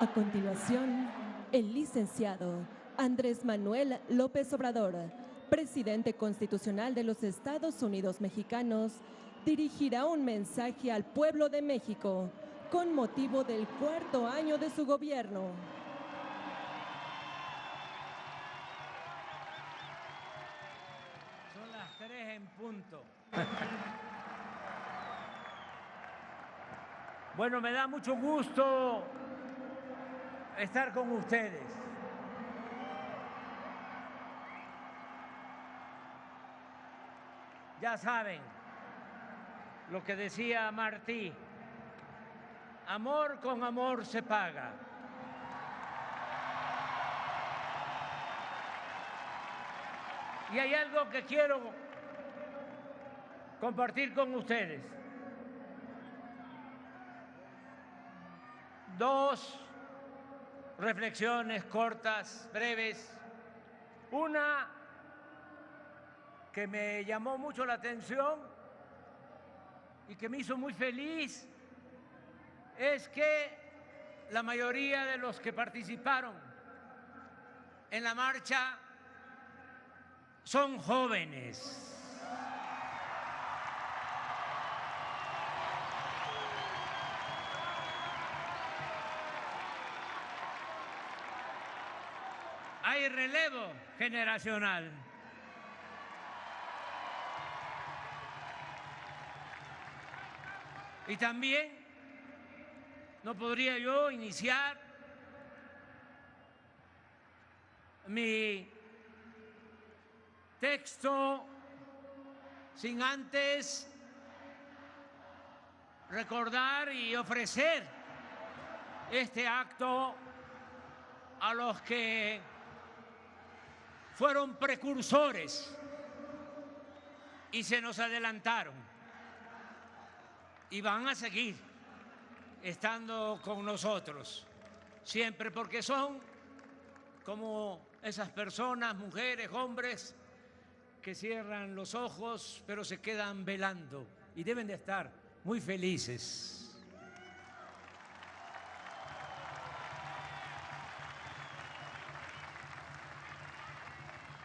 A continuación, el licenciado Andrés Manuel López Obrador, presidente constitucional de los Estados Unidos mexicanos, dirigirá un mensaje al pueblo de México con motivo del 4º año de su gobierno. Son las 3 en punto. Bueno, me da mucho gusto estar con ustedes. Ya saben lo que decía Martí, amor con amor se paga. Y hay algo que quiero compartir con ustedes. 2 reflexiones cortas, breves. Una que me llamó mucho la atención y que me hizo muy feliz es que la mayoría de los que participaron en la marcha son jóvenes. Hay relevo generacional. Y también no podría yo iniciar mi texto sin antes recordar y ofrecer este acto a los que fueron precursores y se nos adelantaron y van a seguir estando con nosotros siempre, porque son como esas personas, mujeres, hombres, que cierran los ojos pero se quedan velando y deben de estar muy felices.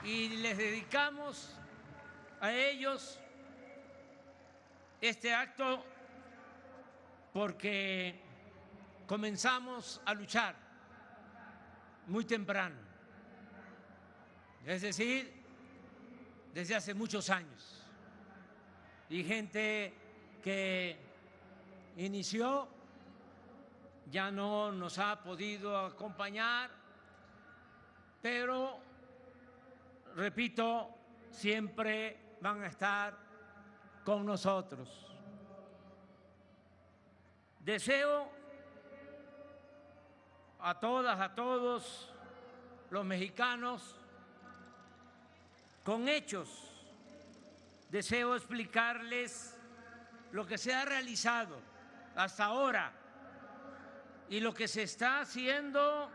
Y les dedicamos a ellos este acto porque comenzamos a luchar muy temprano, es decir, desde hace muchos años. Y gente que inició ya no nos ha podido acompañar, pero repito, siempre van a estar con nosotros. Deseo a todas, a todos los mexicanos, con hechos, deseo explicarles lo que se ha realizado hasta ahora y lo que se está haciendo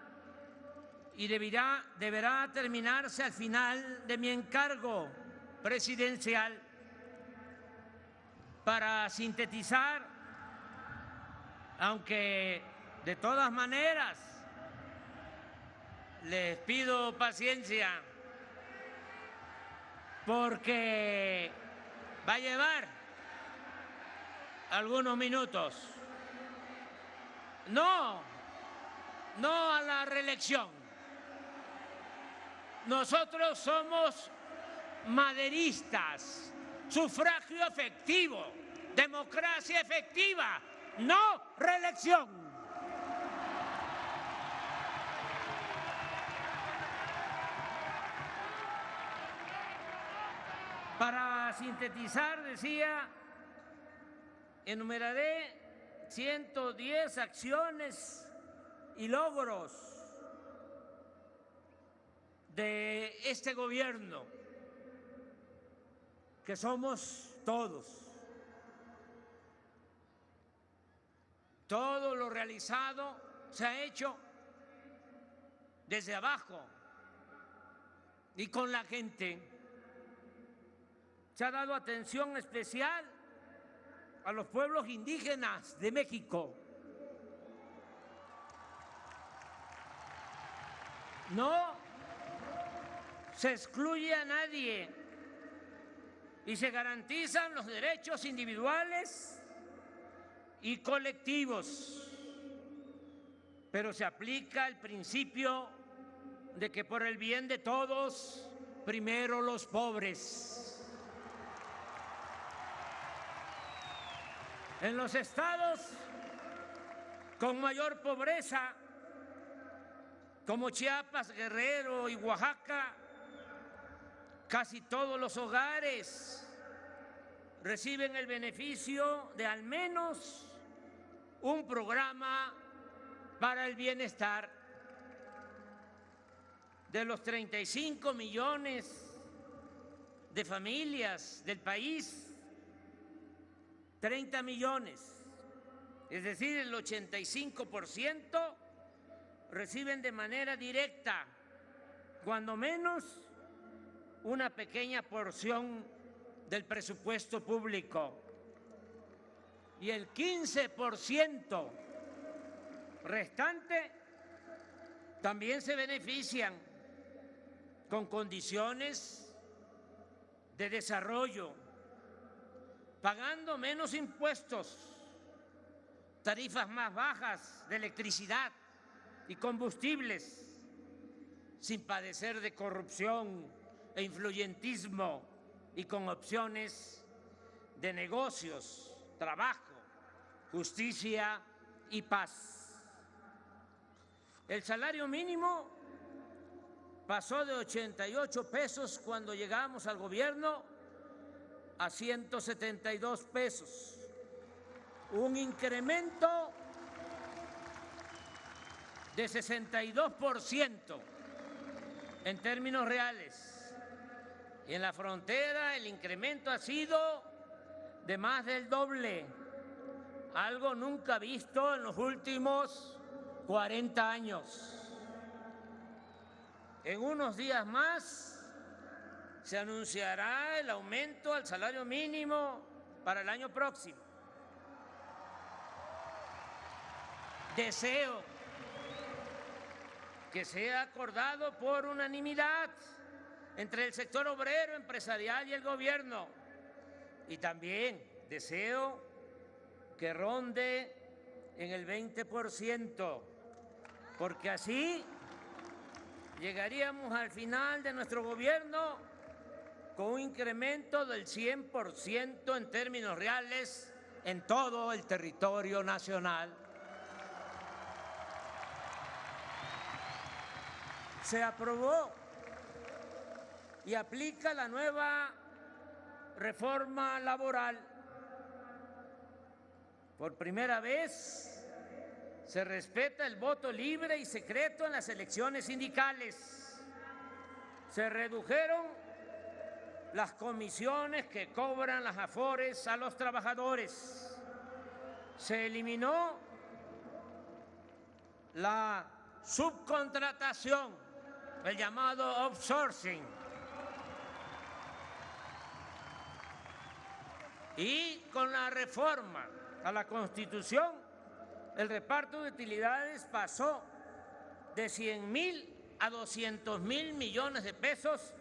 y deberá terminarse al final de mi encargo presidencial. Para sintetizar, aunque de todas maneras les pido paciencia porque va a llevar algunos minutos. No a la reelección. Nosotros somos maderistas, sufragio efectivo, democracia efectiva, no reelección. Para sintetizar, decía, enumeraré 110 acciones y logros de este gobierno, que somos todos. Todo lo realizado se ha hecho desde abajo y con la gente. Se ha dado atención especial a los pueblos indígenas de México. No se excluye a nadie y se garantizan los derechos individuales y colectivos, pero se aplica el principio de que por el bien de todos, primero los pobres. En los estados con mayor pobreza, como Chiapas, Guerrero y Oaxaca, casi todos los hogares reciben el beneficio de al menos un programa para el bienestar. De los 35 millones de familias del país, 30 millones, es decir, el 85%, reciben de manera directa, cuando menos, una pequeña porción del presupuesto público. Y el 15% restante también se benefician con condiciones de desarrollo, pagando menos impuestos, tarifas más bajas de electricidad y combustibles, sin padecer de corrupción e influyentismo y con opciones de negocios, trabajo, justicia y paz. El salario mínimo pasó de 88 pesos cuando llegamos al gobierno a 172 pesos, un incremento de 62% en términos reales. Y en la frontera el incremento ha sido de más del doble, algo nunca visto en los últimos 40 años. En unos días más se anunciará el aumento al salario mínimo para el año próximo. Deseo que sea acordado por unanimidad entre el sector obrero, empresarial y el gobierno. Y también deseo que ronde en el 20%, porque así llegaríamos al final de nuestro gobierno con un incremento del 100% en términos reales en todo el territorio nacional. Se aprobó y aplica la nueva reforma laboral. Por primera vez se respeta el voto libre y secreto en las elecciones sindicales. Se redujeron las comisiones que cobran las afores a los trabajadores. Se eliminó la subcontratación, el llamado outsourcing. Y con la reforma a la Constitución, el reparto de utilidades pasó de 100.000 a 200.000 millones de pesos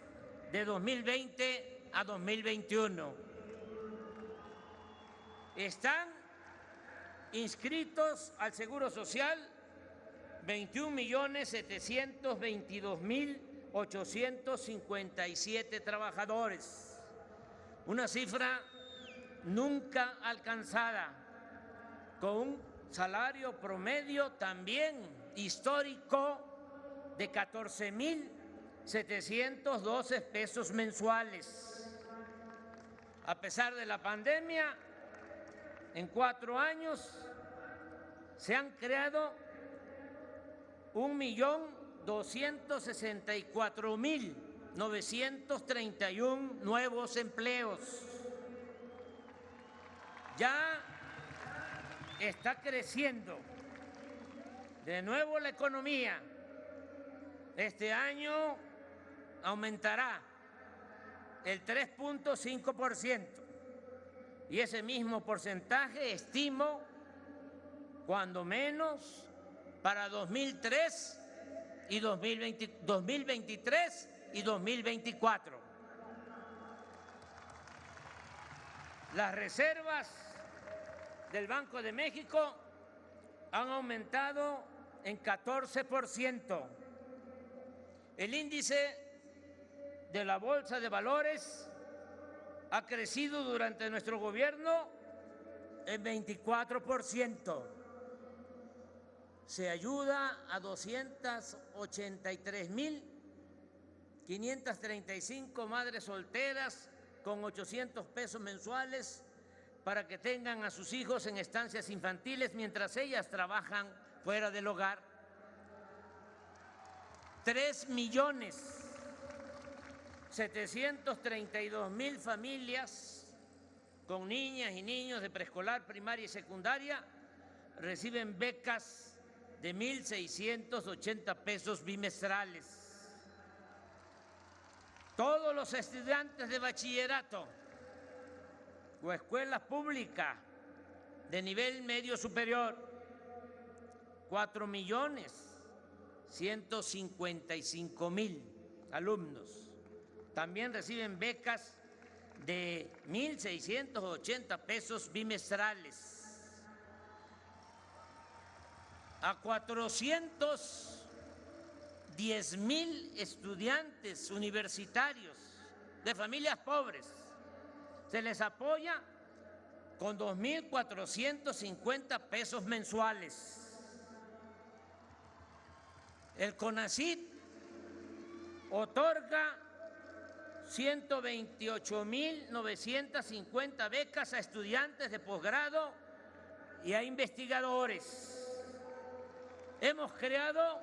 de 2020 a 2021. Están inscritos al Seguro Social 21.722.857 trabajadores, una cifra nunca alcanzada, con un salario promedio también histórico de 14.712 pesos mensuales. A pesar de la pandemia, en 4 años se han creado 1.264.931 nuevos empleos. Ya está creciendo de nuevo la economía. Este año aumentará el 3.5%, y ese mismo porcentaje estimo, cuando menos, para 2003 y 2023 y 2024. Las reservas del Banco de México han aumentado en 14%. El índice de la Bolsa de Valores ha crecido durante nuestro gobierno en 24%. Se ayuda a 283,535 madres solteras con 800 pesos mensuales para que tengan a sus hijos en estancias infantiles mientras ellas trabajan fuera del hogar. 3,732,000 familias con niñas y niños de preescolar, primaria y secundaria reciben becas de 1,680 pesos bimestrales. Todos los estudiantes de bachillerato o escuela pública de nivel medio superior, 4,155,000 alumnos, también reciben becas de 1,680 pesos bimestrales. A 410,000 estudiantes universitarios de familias pobres se les apoya con 2,450 pesos mensuales. El CONACYT otorga 128,950 becas a estudiantes de posgrado y a investigadores. Hemos creado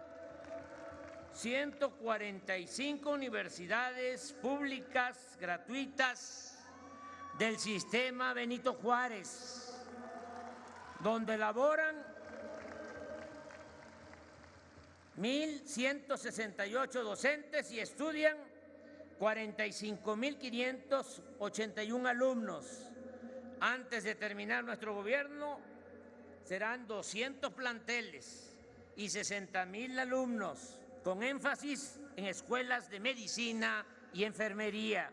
145 universidades públicas gratuitas del sistema Benito Juárez, donde laboran 1,168 docentes y estudian 45,581 alumnos. Antes de terminar nuestro gobierno, serán 200 planteles y 60,000 alumnos, con énfasis en escuelas de medicina y enfermería.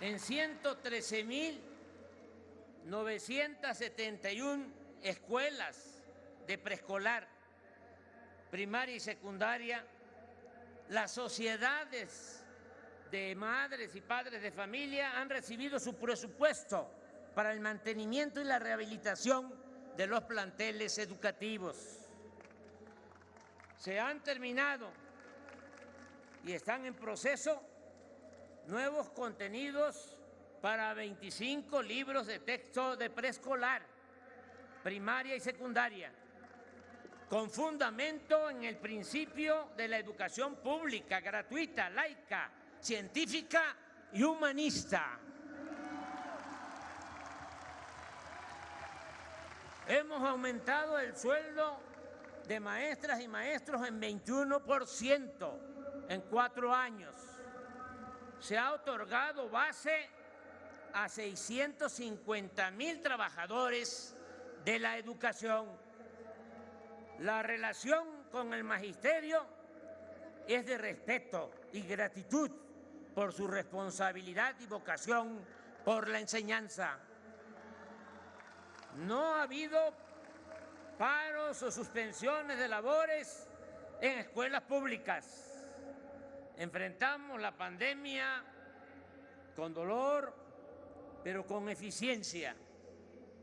En 113,971 escuelas de preescolar, primaria y secundaria, las sociedades de madres y padres de familia han recibido su presupuesto para el mantenimiento y la rehabilitación de los planteles educativos. Se han terminado y están en proceso nuevos contenidos para 25 libros de texto de preescolar, primaria y secundaria, con fundamento en el principio de la educación pública, gratuita, laica, científica y humanista. Hemos aumentado el sueldo de maestras y maestros en 21% en 4 años. Se ha otorgado base a 650,000 trabajadores de la educación. La relación con el magisterio es de respeto y gratitud por su responsabilidad y vocación por la enseñanza. No ha habido paros o suspensiones de labores en escuelas públicas. Enfrentamos la pandemia con dolor, pero con eficiencia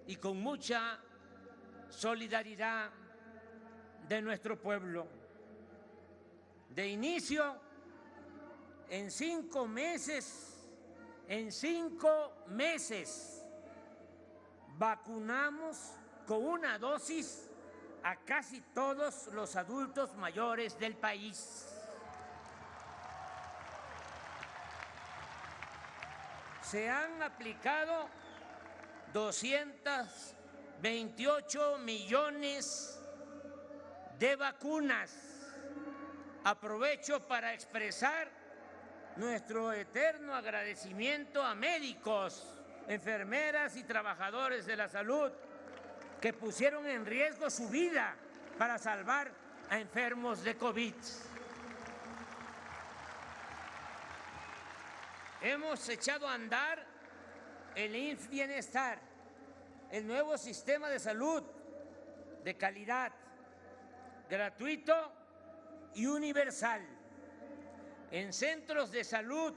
y con mucha solidaridad de nuestro pueblo. De inicio, en 5 meses, vacunamos con una dosis a casi todos los adultos mayores del país. Se han aplicado 228 millones de vacunas. Aprovecho para expresar nuestro eterno agradecimiento a médicos, enfermeras y trabajadores de la salud que pusieron en riesgo su vida para salvar a enfermos de COVID. Hemos echado a andar el IMSS Bienestar, el nuevo sistema de salud de calidad, gratuito y universal, en centros de salud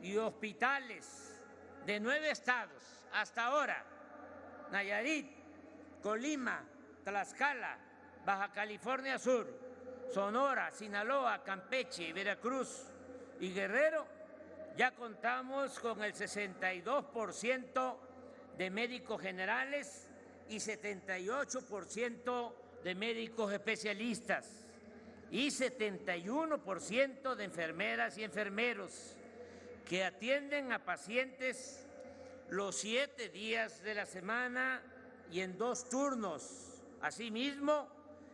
y hospitales de 9 estados hasta ahora: Nayarit, Colima, Tlaxcala, Baja California Sur, Sonora, Sinaloa, Campeche, Veracruz y Guerrero. Ya contamos con el 62% de médicos generales y 78% de médicos especialistas y 71% de enfermeras y enfermeros que atienden a pacientes los 7 días de la semana y en 2 turnos. Asimismo,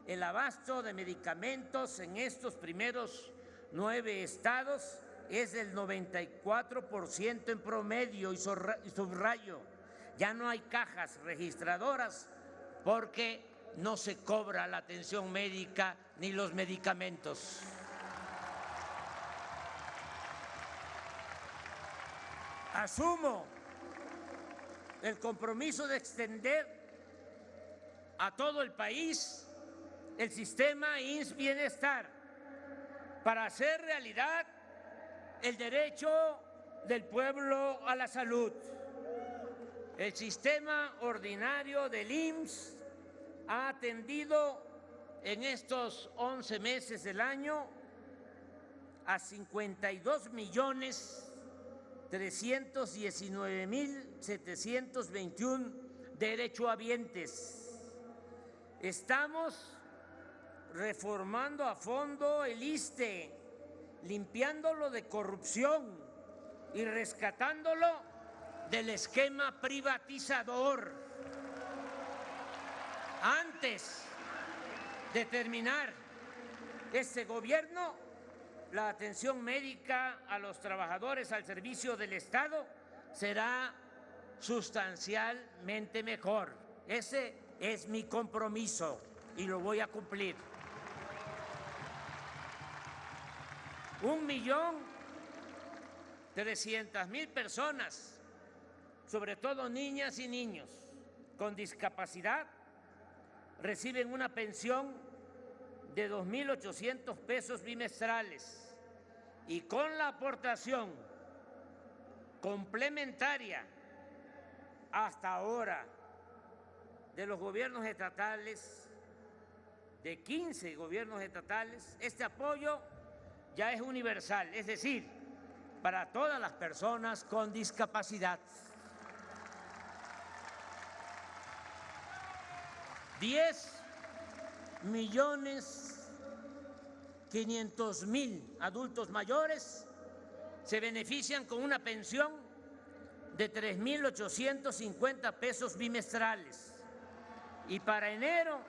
el abasto de medicamentos en estos primeros 9 estados es del 94% en promedio, y subrayo, ya no hay cajas registradoras porque no se cobra la atención médica ni los medicamentos. Asumo el compromiso de extender a todo el país el sistema IMSS Bienestar para hacer realidad el derecho del pueblo a la salud. El sistema ordinario del IMSS ha atendido en estos 11 meses del año a 52.319.721 derechohabientes. Estamos reformando a fondo el ISSSTE, limpiándolo de corrupción y rescatándolo del esquema privatizador. Antes de terminar este gobierno, la atención médica a los trabajadores al servicio del Estado será sustancialmente mejor. Ese es mi compromiso y lo voy a cumplir. 1.300.000 personas, sobre todo niñas y niños con discapacidad, reciben una pensión de 2.800 pesos bimestrales, y con la aportación complementaria hasta ahora de los gobiernos estatales, de 15 gobiernos estatales, este apoyo ya es universal, es decir, para todas las personas con discapacidad. 10.500.000 adultos mayores se benefician con una pensión de 3.850 pesos bimestrales, y para enero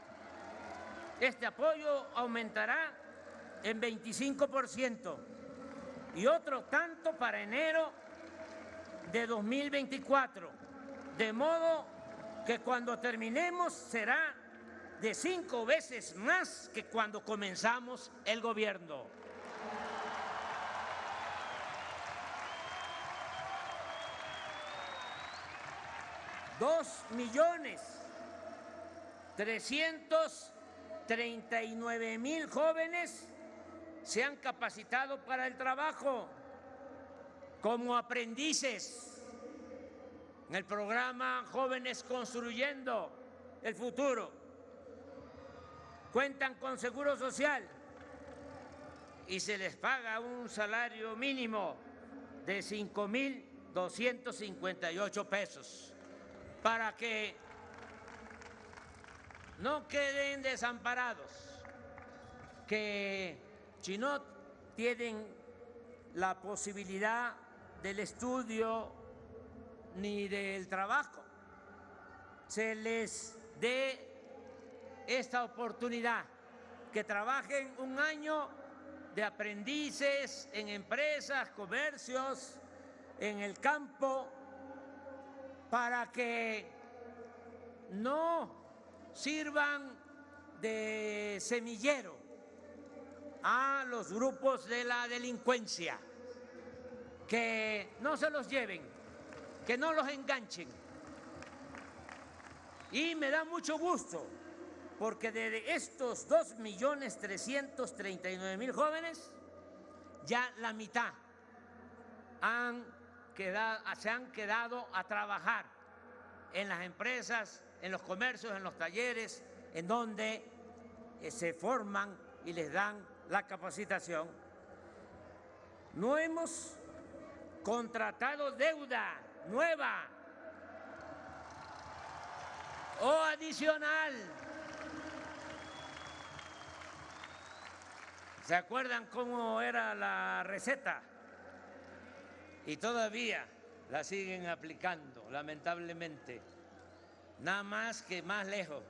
este apoyo aumentará en 25% y otro tanto para enero de 2024, de modo que cuando terminemos será de 5 veces más que cuando comenzamos el gobierno. $2.339.000 jóvenes se han capacitado para el trabajo como aprendices en el programa Jóvenes Construyendo el Futuro. Cuentan con seguro social y se les paga un salario mínimo de 5.258 pesos para que no queden desamparados, que si no tienen la posibilidad del estudio ni del trabajo, se les dé esta oportunidad, que trabajen un año de aprendices en empresas, comercios, en el campo, para que no sirvan de semillero a los grupos de la delincuencia, que no se los lleven, que no los enganchen. Y me da mucho gusto, porque de estos 2.339.000 jóvenes, ya la mitad se han quedado a trabajar en las empresas, en los comercios, en los talleres, en donde se forman y les dan la capacitación. No hemos contratado deuda nueva o adicional. ¿Se acuerdan cómo era la receta? Y todavía la siguen aplicando, lamentablemente, nada más que más lejos.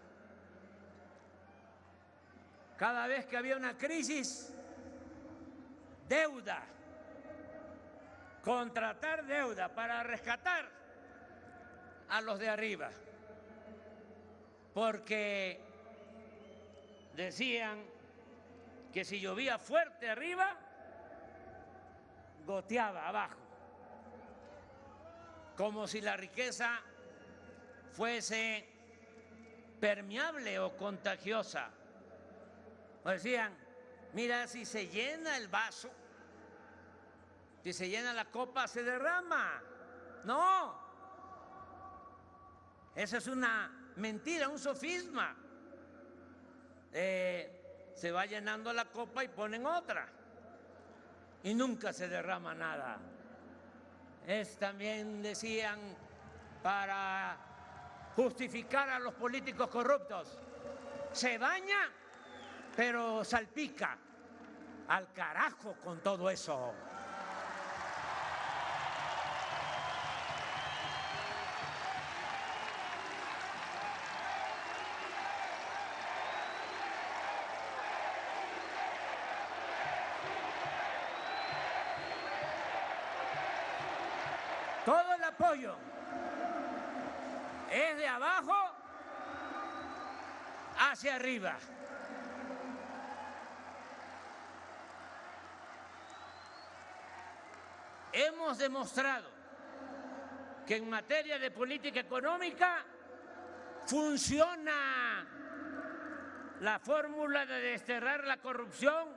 Cada vez que había una crisis, deuda, contratar deuda para rescatar a los de arriba, porque decían que si llovía fuerte arriba, goteaba abajo, como si la riqueza fuese permeable o contagiosa. O decían, mira, si se llena el vaso, si se llena la copa, se derrama. No, esa es una mentira, un sofisma. Se va llenando la copa y ponen otra y nunca se derrama nada. También decían, para justificar a los políticos corruptos, se baña pero salpica. Al carajo con todo eso. Todo el apoyo es de abajo hacia arriba. Hemos demostrado que en materia de política económica funciona la fórmula de desterrar la corrupción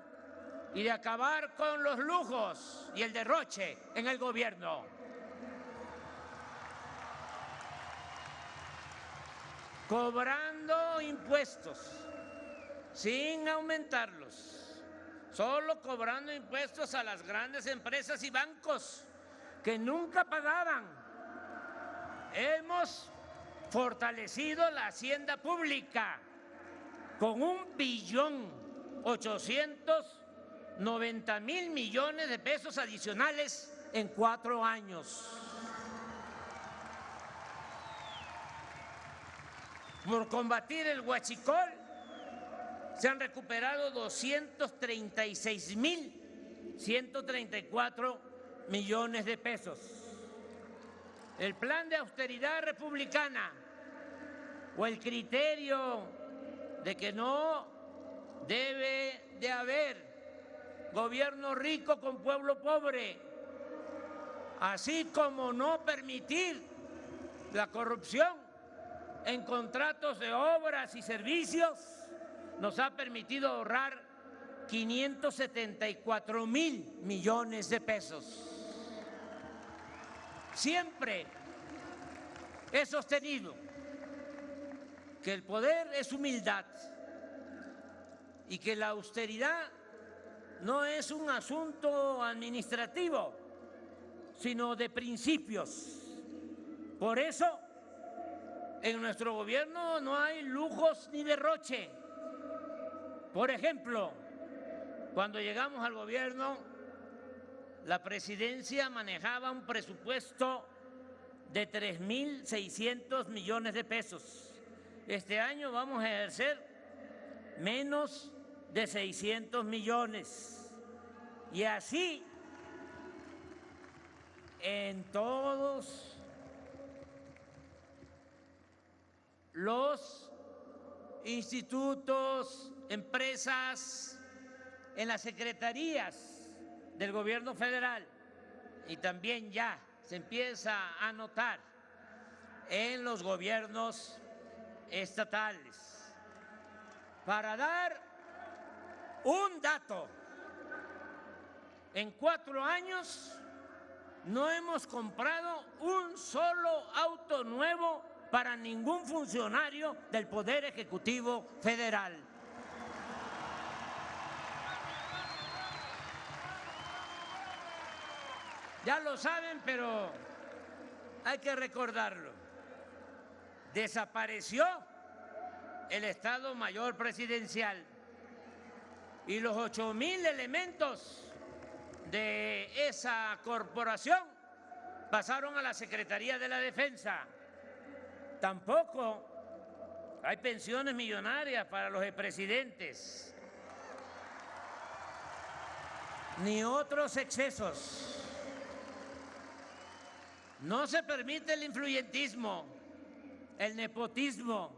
y de acabar con los lujos y el derroche en el gobierno. Cobrando impuestos sin aumentarlos. Solo cobrando impuestos a las grandes empresas y bancos que nunca pagaban. Hemos fortalecido la hacienda pública con 1.890.000 millones de pesos adicionales en 4 años. Por combatir el huachicol, se han recuperado 236.134 millones de pesos. El plan de austeridad republicana o el criterio de que no debe de haber gobierno rico con pueblo pobre, así como no permitir la corrupción en contratos de obras y servicios, nos ha permitido ahorrar 574.000 millones de pesos. Siempre he sostenido que el poder es humildad y que la austeridad no es un asunto administrativo, sino de principios. Por eso, en nuestro gobierno no hay lujos ni derroche. Por ejemplo, cuando llegamos al gobierno, la presidencia manejaba un presupuesto de 3.600 millones de pesos. Este año vamos a ejercer menos de 600 millones. Y así, en todos los institutos, empresas, en las secretarías del gobierno federal y también ya se empieza a notar en los gobiernos estatales. Para dar un dato, en 4 años no hemos comprado un solo auto nuevo para ningún funcionario del Poder Ejecutivo Federal. Ya lo saben, pero hay que recordarlo. Desapareció el Estado Mayor Presidencial y los 8,000 elementos de esa corporación pasaron a la Secretaría de la Defensa. Tampoco hay pensiones millonarias para los expresidentes, ni otros excesos. No se permite el influyentismo, el nepotismo,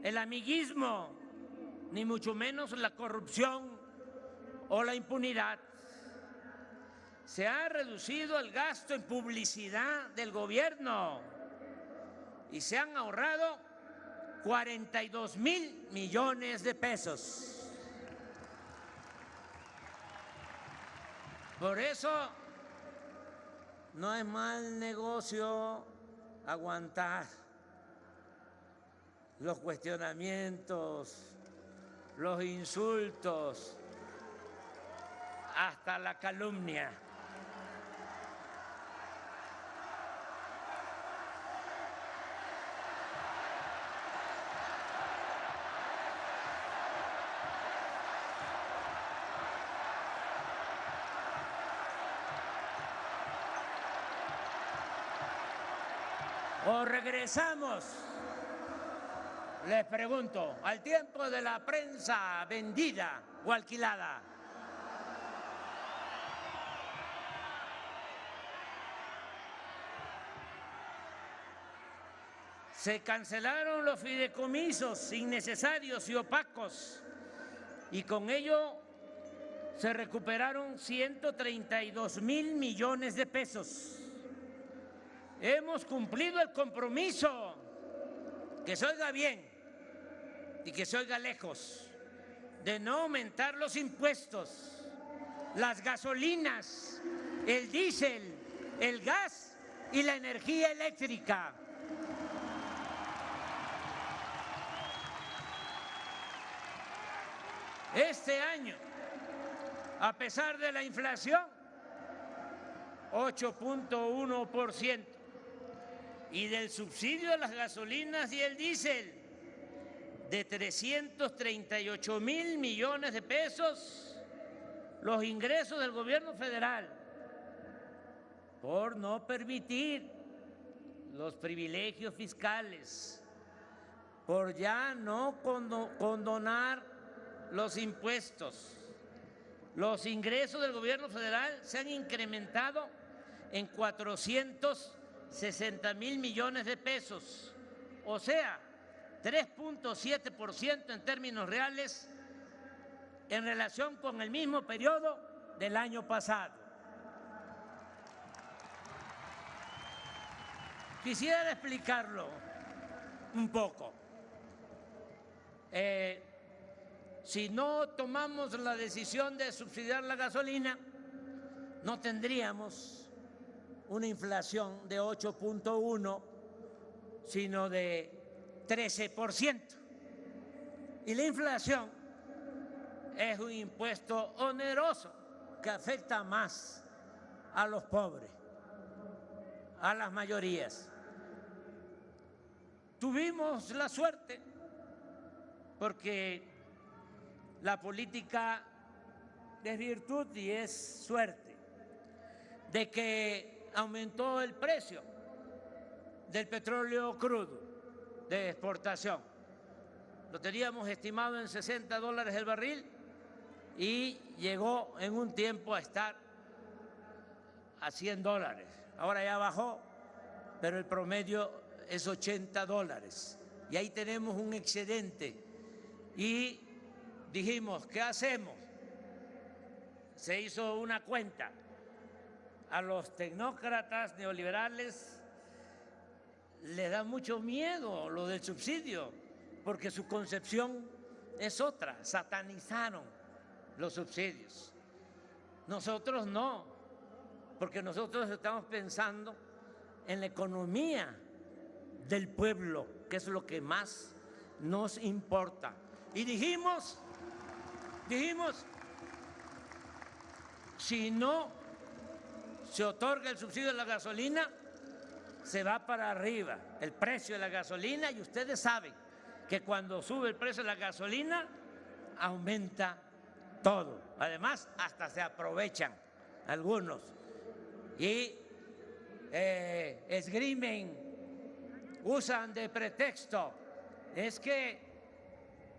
el amiguismo, ni mucho menos la corrupción o la impunidad. Se ha reducido el gasto en publicidad del gobierno y se han ahorrado 42,000 millones de pesos. Por eso no es mal negocio aguantar los cuestionamientos, los insultos, hasta la calumnia. ¿O regresamos, les pregunto, al tiempo de la prensa vendida o alquilada? Se cancelaron los fideicomisos innecesarios y opacos y con ello se recuperaron 132,000 millones de pesos. Hemos cumplido el compromiso, que se oiga bien y que se oiga lejos, de no aumentar los impuestos, las gasolinas, el diésel, el gas y la energía eléctrica. Este año, a pesar de la inflación, 8,1%, y del subsidio a las gasolinas y el diésel de 338,000 millones de pesos, los ingresos del gobierno federal por no permitir los privilegios fiscales, por ya no condonar los impuestos. Los ingresos del gobierno federal se han incrementado en 460,000 millones de pesos, o sea, 3,7% en términos reales en relación con el mismo periodo del año pasado. Quisiera explicarlo un poco. Si no tomamos la decisión de subsidiar la gasolina, no tendríamos una inflación de 8,1, sino de 13%. Y la inflación es un impuesto oneroso que afecta más a los pobres, a las mayorías. Tuvimos la suerte, porque la política es virtud y es suerte, de que aumentó el precio del petróleo crudo de exportación. Lo teníamos estimado en $60 el barril y llegó en un tiempo a estar a $100. Ahora ya bajó, pero el promedio es $80. y ahí tenemos un excedente. Y dijimos, ¿qué hacemos? Se hizo una cuenta. A los tecnócratas neoliberales les da mucho miedo lo del subsidio, porque su concepción es otra, satanizaron los subsidios. Nosotros no, porque nosotros estamos pensando en la economía del pueblo, que es lo que más nos importa. Y dijimos, si no se otorga el subsidio de la gasolina, se va para arriba el precio de la gasolina, y ustedes saben que cuando sube el precio de la gasolina aumenta todo. Además, hasta se aprovechan algunos y esgrimen, usan de pretexto. Es que,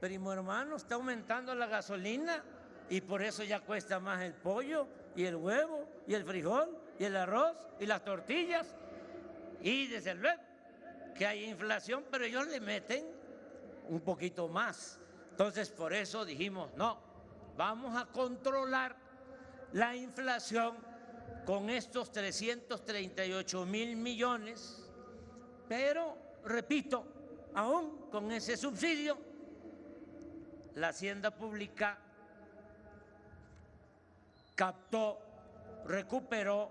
primo hermano, está aumentando la gasolina y por eso ya cuesta más el pollo y el huevo y el frijol y el arroz y las tortillas. Y desde luego que hay inflación, pero ellos le meten un poquito más. Entonces, por eso dijimos, no, vamos a controlar la inflación con estos 338.000 millones, pero, repito, aún con ese subsidio, la Hacienda Pública recuperó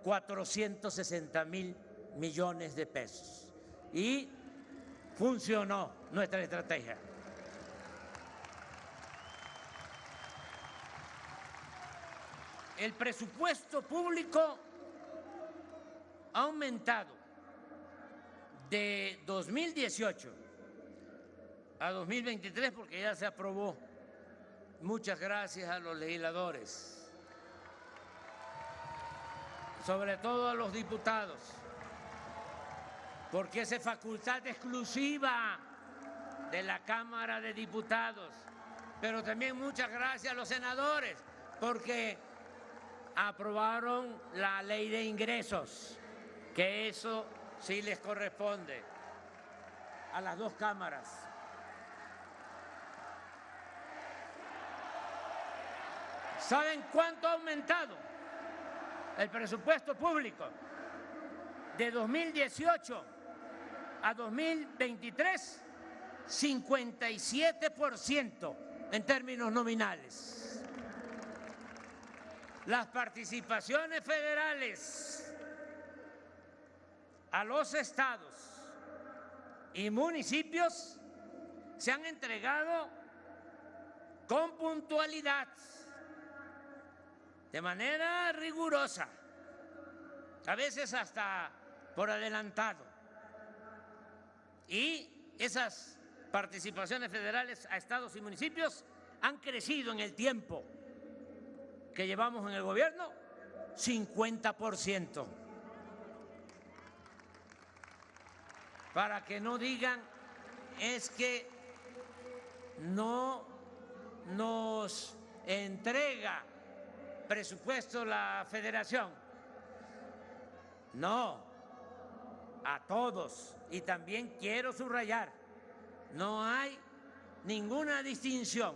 460.000 millones de pesos y funcionó nuestra estrategia. El presupuesto público ha aumentado de 2018 a 2023 porque ya se aprobó. Muchas gracias a los legisladores, sobre todo a los diputados, porque es facultad exclusiva de la Cámara de Diputados. Pero también muchas gracias a los senadores, porque aprobaron la ley de ingresos, que eso sí les corresponde a las dos cámaras. ¿Saben cuánto ha aumentado el presupuesto público de 2018 a 2023? 57% en términos nominales. Las participaciones federales a los estados y municipios se han entregado con puntualidad, de manera rigurosa, a veces hasta por adelantado. Y esas participaciones federales a estados y municipios han crecido en el tiempo que llevamos en el gobierno, 50%. Para que no digan, es que no nos entrega presupuesto la federación. No, a todos. Y también quiero subrayar, no hay ninguna distinción,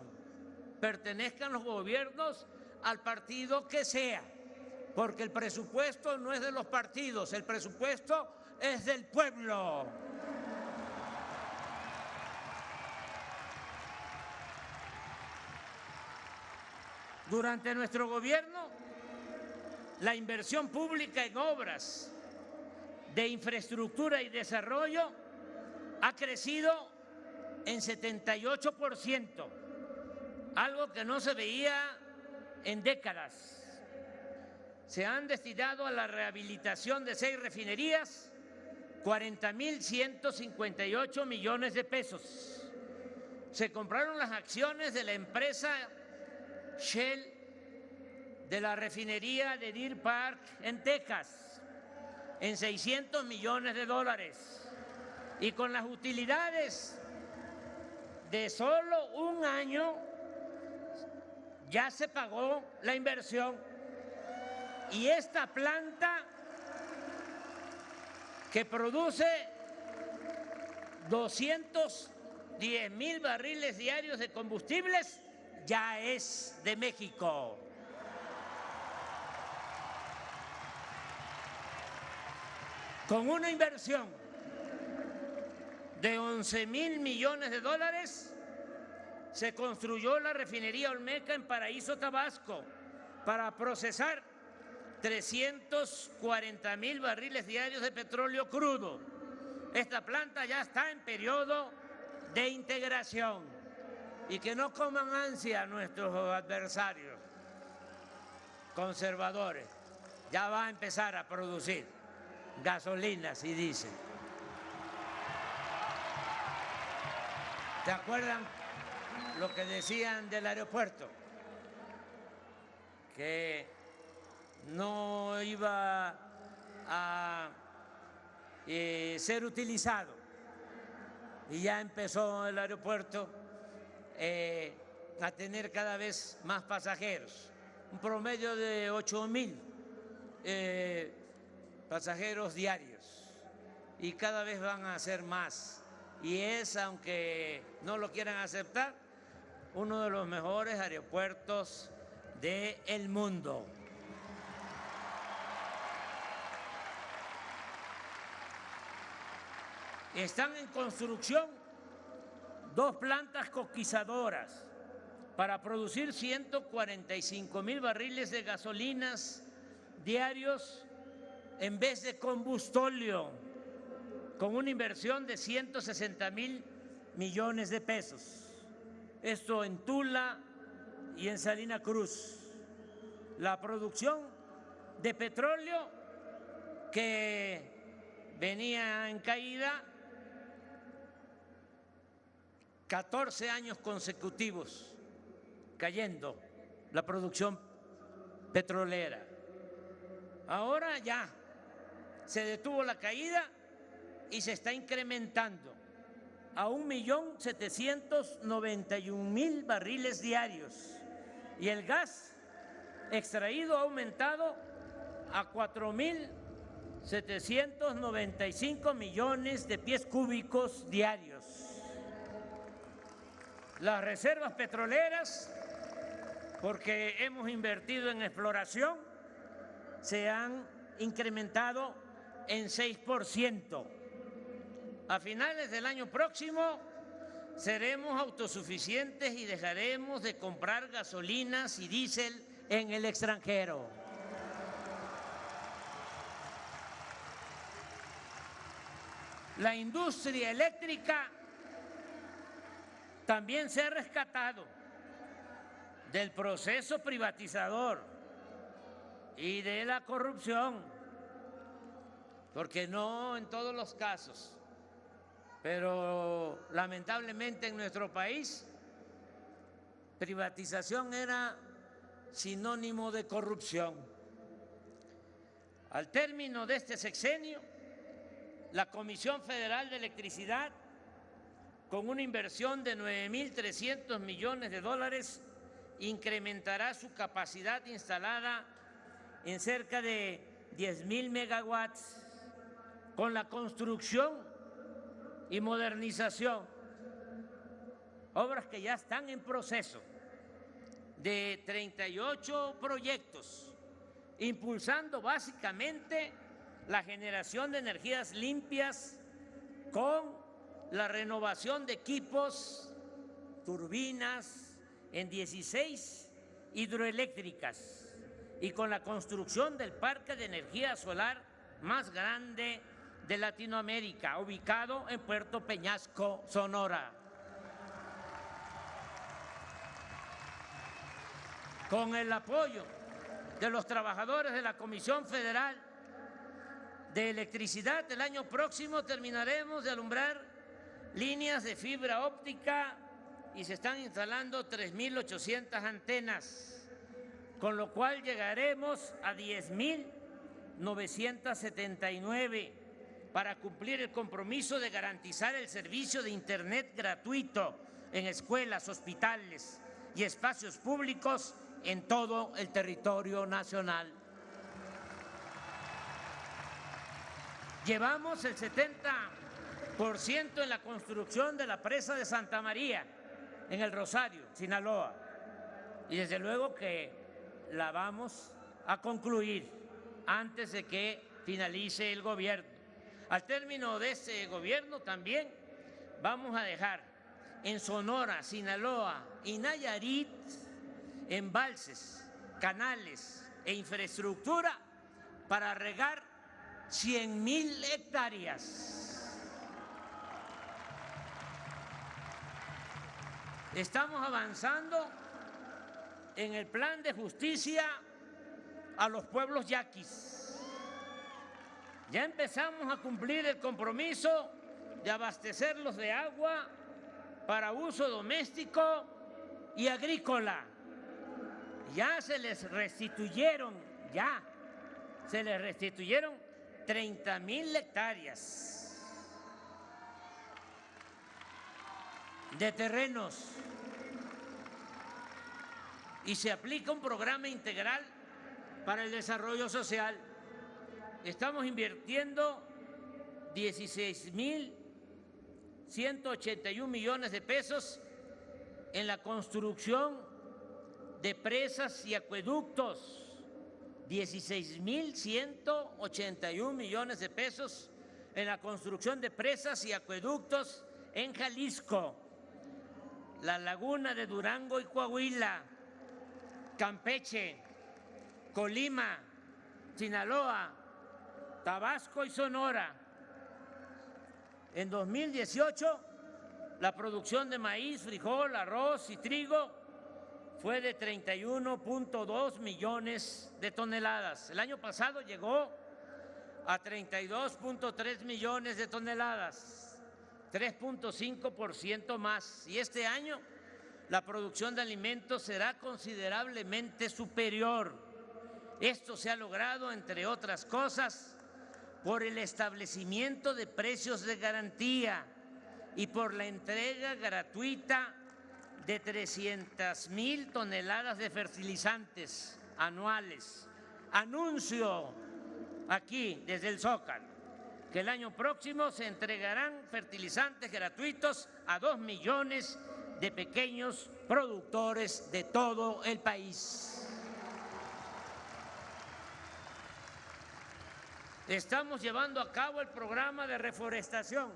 pertenezcan los gobiernos al partido que sea, porque el presupuesto no es de los partidos, el presupuesto es del pueblo. Durante nuestro gobierno, la inversión pública en obras de infraestructura y desarrollo ha crecido en 78%, algo que no se veía en décadas. Se han destinado a la rehabilitación de 6 refinerías 40.158 millones de pesos. Se compraron las acciones de la empresa Shell de la refinería de Deer Park en Texas en $600 millones. Y con las utilidades de solo un año ya se pagó la inversión. Y esta planta, que produce 210,000 barriles diarios de combustibles ya es de México. Con una inversión de 11,000 millones de dólares, se construyó la refinería Olmeca en Paraíso, Tabasco, para procesar 340,000 barriles diarios de petróleo crudo. Esta planta ya está en periodo de integración. Y que no coman ansia nuestros adversarios conservadores. Ya va a empezar a producir gasolinas y diésel. ¿Se acuerdan lo que decían del aeropuerto? Que no iba a ser utilizado. Y ya empezó el aeropuerto a tener cada vez más pasajeros, un promedio de 8,000 pasajeros diarios, y cada vez van a ser más. Y es, aunque no lo quieran aceptar, uno de los mejores aeropuertos del mundo. Están en construcción 2 plantas coquizadoras para producir 145,000 barriles de gasolinas diarios en vez de combustóleo, con una inversión de 160,000 millones de pesos. Esto en Tula y en Salina Cruz. La producción de petróleo, que venía en caída 14 años consecutivos, cayendo la producción petrolera. Ahora ya se detuvo la caída y se está incrementando a 1,791,000 barriles diarios. Y el gas extraído ha aumentado a 4,795 millones de pies cúbicos diarios. Las reservas petroleras, porque hemos invertido en exploración, se han incrementado en 6%. A finales del año próximo seremos autosuficientes y dejaremos de comprar gasolinas y diésel en el extranjero. La industria eléctrica también se ha rescatado del proceso privatizador y de la corrupción, porque no en todos los casos, pero lamentablemente en nuestro país privatización era sinónimo de corrupción. Al término de este sexenio, la Comisión Federal de Electricidad, con una inversión de 9,300 millones de dólares, incrementará su capacidad instalada en cerca de 10,000 megawatts, con la construcción y modernización, obras que ya están en proceso, de 38 proyectos, impulsando básicamente la generación de energías limpias con la renovación de equipos, turbinas en 16 hidroeléctricas y con la construcción del parque de energía solar más grande de Latinoamérica, ubicado en Puerto Peñasco, Sonora. Con el apoyo de los trabajadores de la Comisión Federal de Electricidad, el año próximo terminaremos de alumbrar líneas de fibra óptica y se están instalando 3,800 antenas, con lo cual llegaremos a 10,979 para cumplir el compromiso de garantizar el servicio de Internet gratuito en escuelas, hospitales y espacios públicos en todo el territorio nacional. Llevamos el 70% en la construcción de la presa de Santa María, en el Rosario, Sinaloa. Y desde luego que la vamos a concluir antes de que finalice el gobierno. Al término de este gobierno también vamos a dejar en Sonora, Sinaloa y Nayarit embalses, canales e infraestructura para regar 100,000 hectáreas. Estamos avanzando en el plan de justicia a los pueblos yaquis. Ya empezamos a cumplir el compromiso de abastecerlos de agua para uso doméstico y agrícola. Ya se les restituyeron 30,000 hectáreas de terrenos y se aplica un programa integral para el desarrollo social. Estamos invirtiendo 16,181 millones de pesos en la construcción de presas y acueductos, 16,181 millones de pesos en la construcción de presas y acueductos en Jalisco, la laguna de Durango y Coahuila, Campeche, Colima, Sinaloa, Tabasco y Sonora. En 2018, la producción de maíz, frijol, arroz y trigo fue de 31,2 millones de toneladas. El año pasado llegó a 32,3 millones de toneladas, 3,5% más. Y este año la producción de alimentos será considerablemente superior. Esto se ha logrado, entre otras cosas, por el establecimiento de precios de garantía y por la entrega gratuita de 300,000 toneladas de fertilizantes anuales. Anuncio aquí desde el Zócalo que el año próximo se entregarán fertilizantes gratuitos a 2 millones de pequeños productores de todo el país. Estamos llevando a cabo el programa de reforestación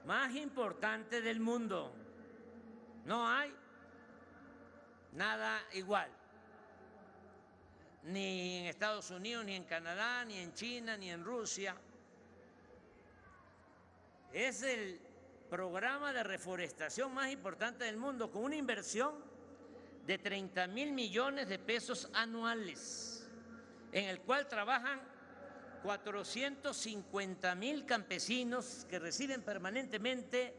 más importante del mundo. No hay nada igual, ni en Estados Unidos, ni en Canadá, ni en China, ni en Rusia. Es el programa de reforestación más importante del mundo, con una inversión de 30,000 millones de pesos anuales, en el cual trabajan 450,000 campesinos que reciben permanentemente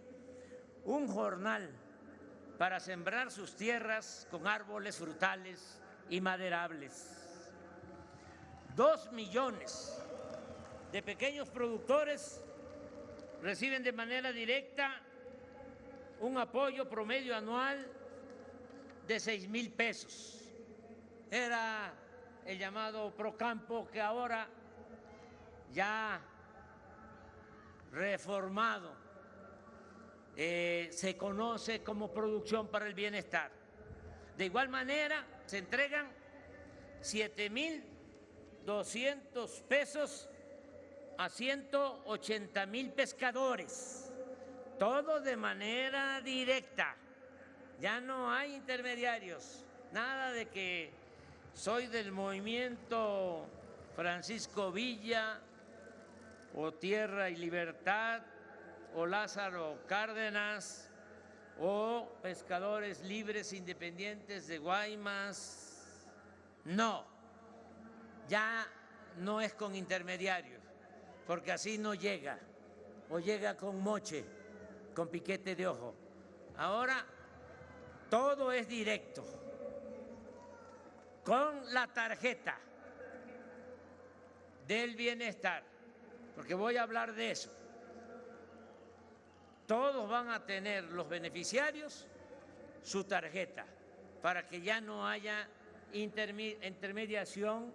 un jornal para sembrar sus tierras con árboles frutales y maderables. 2 millones de pequeños productores reciben de manera directa un apoyo promedio anual de 6,000 pesos. Era el llamado Procampo, que ahora ya reformado se conoce como Producción para el Bienestar. De igual manera, se entregan 7,200 pesos a 180,000 pescadores, todo de manera directa. Ya no hay intermediarios, nada de que soy del movimiento Francisco Villa o Tierra y Libertad o Lázaro Cárdenas o pescadores libres independientes de Guaymas. No, ya no es con intermediarios, porque así no llega, o llega con moche, con piquete de ojo. Ahora todo es directo, con la tarjeta del bienestar, porque voy a hablar de eso. Todos van a tener los beneficiarios su tarjeta para que ya no haya intermediación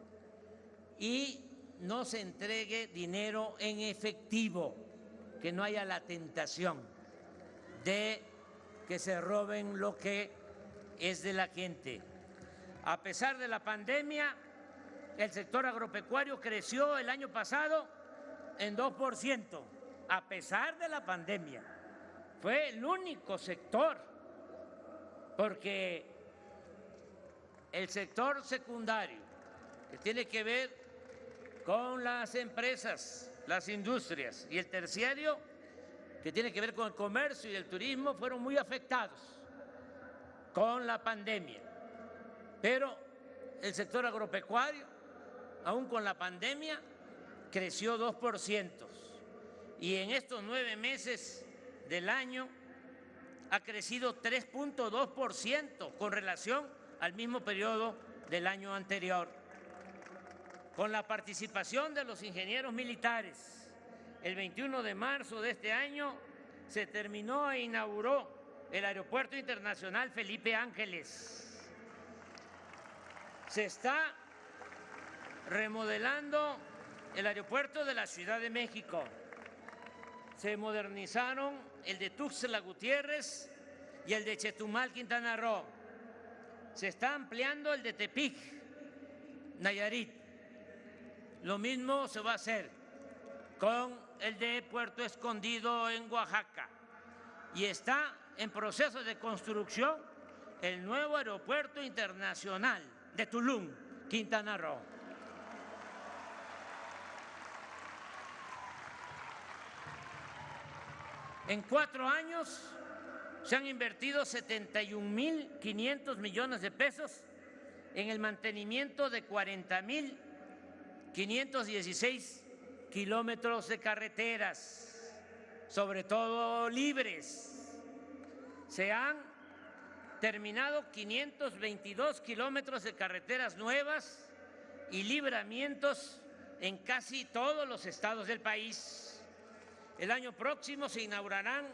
y no se entregue dinero en efectivo. que no haya la tentación de que se roben lo que es de la gente. A pesar de la pandemia, el sector agropecuario creció el año pasado en 2%, a pesar de la pandemia. Fue el único sector, porque el sector secundario, que tiene que ver con las empresas, las industrias, y el terciario, que tiene que ver con el comercio y el turismo, fueron muy afectados con la pandemia. Pero el sector agropecuario, aún con la pandemia, creció 2%. Y en estos 9 meses del año ha crecido 3.2% con relación al mismo periodo del año anterior. Con la participación de los ingenieros militares, el 21 de marzo de este año se terminó e inauguró el Aeropuerto Internacional Felipe Ángeles. Se está remodelando el aeropuerto de la Ciudad de México. Se modernizaron el de Tuxtla Gutiérrez y el de Chetumal, Quintana Roo. Se está ampliando el de Tepic, Nayarit. Lo mismo se va a hacer con el de Puerto Escondido en Oaxaca. Y está en proceso de construcción el nuevo aeropuerto internacional de Tulum, Quintana Roo. En 4 años se han invertido 71.500 millones de pesos en el mantenimiento de 40.516 kilómetros de carreteras, sobre todo libres. Se han terminado 522 kilómetros de carreteras nuevas y libramientos en casi todos los estados del país. El año próximo se inaugurarán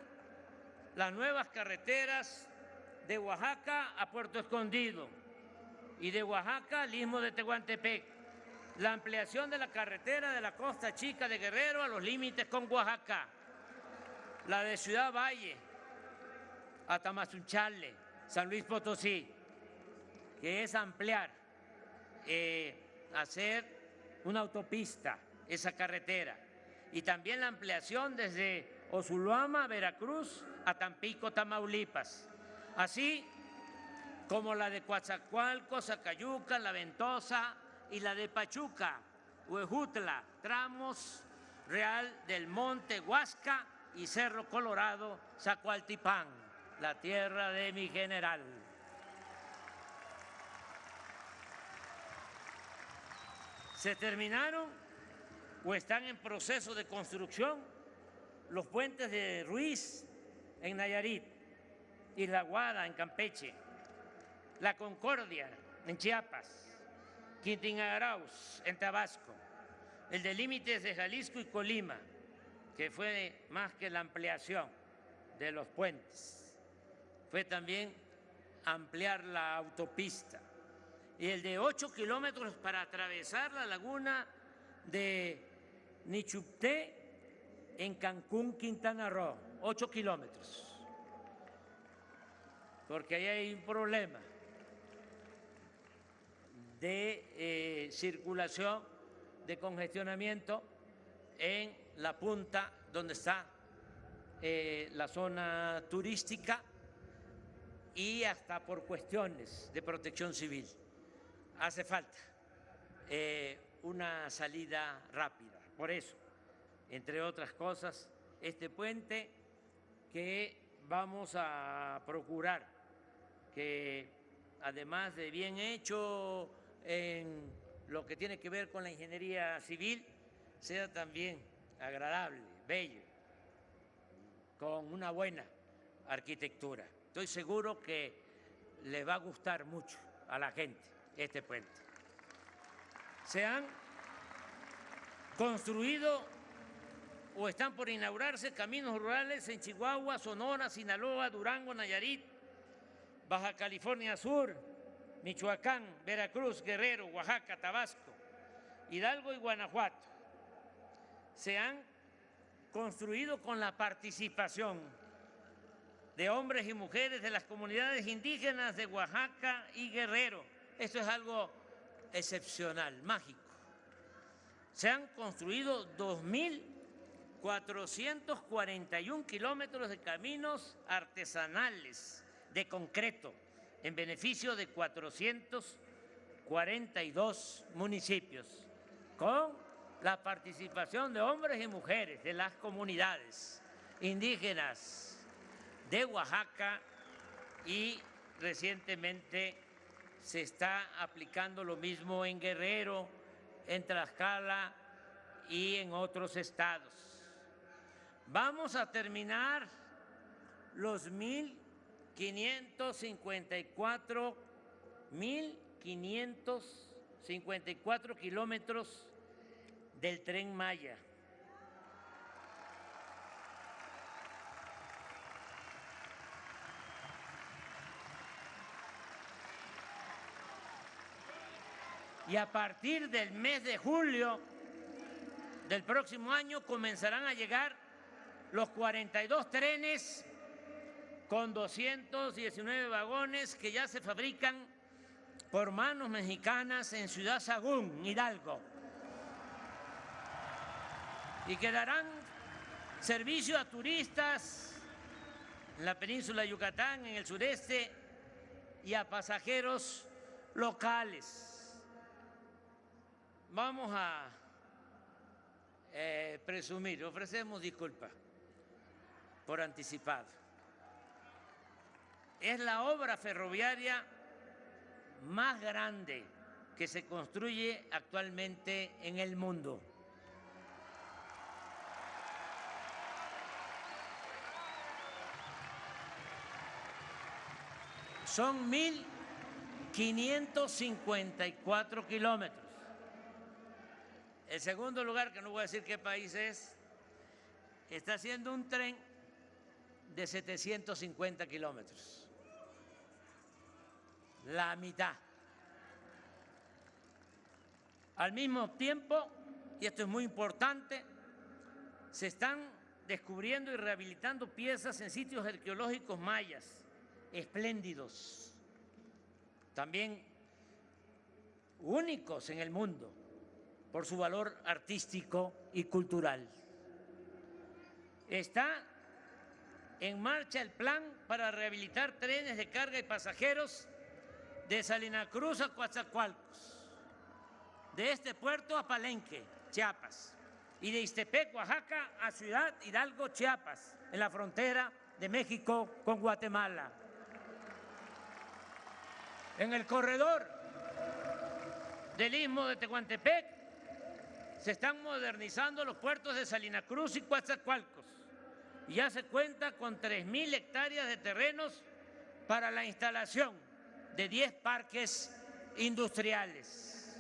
las nuevas carreteras de Oaxaca a Puerto Escondido y de Oaxaca al Istmo de Tehuantepec, la ampliación de la carretera de la Costa Chica de Guerrero a los límites con Oaxaca, la de Ciudad Valle a Tamazunchale, San Luis Potosí, que es ampliar, hacer una autopista, esa carretera, y también la ampliación desde Osulama, Veracruz, a Tampico, Tamaulipas, así como la de Coatzacoalcos, Zacayuca, La Ventosa y la de Pachuca, Huejutla, tramos Real del Monte, Huasca y Cerro Colorado, Zacualtipán, la tierra de mi general. Se terminaron o están en proceso de construcción los puentes de Ruiz en Nayarit, Isla Guada en Campeche, La Concordia en Chiapas, Quintana Roo en Tabasco, el de límites de Jalisco y Colima, que fue más que la ampliación de los puentes, fue también ampliar la autopista, y el de 8 kilómetros para atravesar la laguna de Nichupté en Cancún, Quintana Roo, 8 kilómetros, porque ahí hay un problema de circulación, de congestionamiento en la punta donde está la zona turística y hasta por cuestiones de protección civil. Hace falta una salida rápida. Por eso, entre otras cosas, este puente que vamos a procurar que, además de bien hecho en lo que tiene que ver con la ingeniería civil, sea también agradable, bello, con una buena arquitectura. Estoy seguro que le va a gustar mucho a la gente este puente. Se han construido o están por inaugurarse caminos rurales en Chihuahua, Sonora, Sinaloa, Durango, Nayarit, Baja California Sur, Michoacán, Veracruz, Guerrero, Oaxaca, Tabasco, Hidalgo y Guanajuato. Se han construido con la participación de hombres y mujeres de las comunidades indígenas de Oaxaca y Guerrero. Esto es algo excepcional, mágico. Se han construido 2.441 kilómetros de caminos artesanales de concreto en beneficio de 442 municipios, con la participación de hombres y mujeres de las comunidades indígenas de Oaxaca, y recientemente se está aplicando lo mismo en Guerrero, en Tlaxcala y en otros estados. Vamos a terminar los 1.554 kilómetros del Tren Maya. Y a partir del mes de julio del próximo año comenzarán a llegar los 42 trenes con 219 vagones que ya se fabrican por manos mexicanas en Ciudad Sagún, Hidalgo, y que darán servicio a turistas en la península de Yucatán, en el sureste, y a pasajeros locales. Vamos a presumir, ofrecemos disculpas por anticipado. Es la obra ferroviaria más grande que se construye actualmente en el mundo. Son 1.554 kilómetros. El segundo lugar, que no voy a decir qué país es, está haciendo un tren de 750 kilómetros. La mitad. Al mismo tiempo, y esto es muy importante, se están descubriendo y rehabilitando piezas en sitios arqueológicos mayas espléndidos, también únicos en el mundo por su valor artístico y cultural. Está en marcha el plan para rehabilitar trenes de carga y pasajeros de Salina Cruz a Coatzacoalcos, de este puerto a Palenque, Chiapas, y de Ixtepec, Oaxaca, a Ciudad Hidalgo, Chiapas, en la frontera de México con Guatemala. En el corredor del Istmo de Tehuantepec se están modernizando los puertos de Salina Cruz y Coatzacoalcos, y ya se cuenta con 3.000 hectáreas de terrenos para la instalación de 10 parques industriales.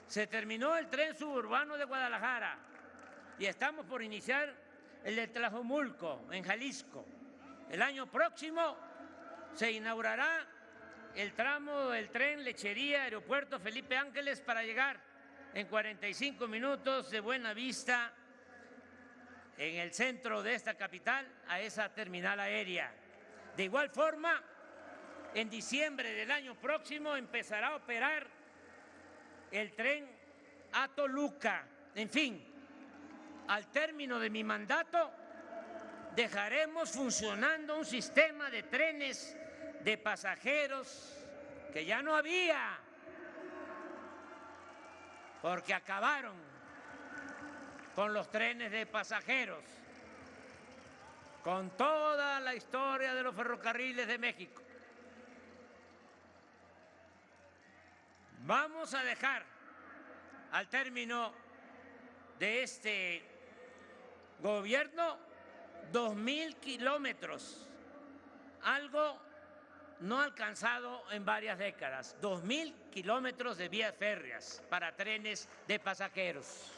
Se terminó el tren suburbano de Guadalajara y estamos por iniciar el de Tlajomulco, en Jalisco. El año próximo se inaugurará el tramo del tren Lechería Aeropuerto Felipe Ángeles para llegar en 45 minutos de Buenavista, en el centro de esta capital, a esa terminal aérea. De igual forma, en diciembre del año próximo empezará a operar el tren a Toluca. En fin, al término de mi mandato dejaremos funcionando un sistema de trenes de pasajeros que ya no había, porque acabaron con los trenes de pasajeros, con toda la historia de los ferrocarriles de México. Vamos a dejar al término de este gobierno 2.000 kilómetros, algo no alcanzado en varias décadas, 2.000 kilómetros de vías férreas para trenes de pasajeros.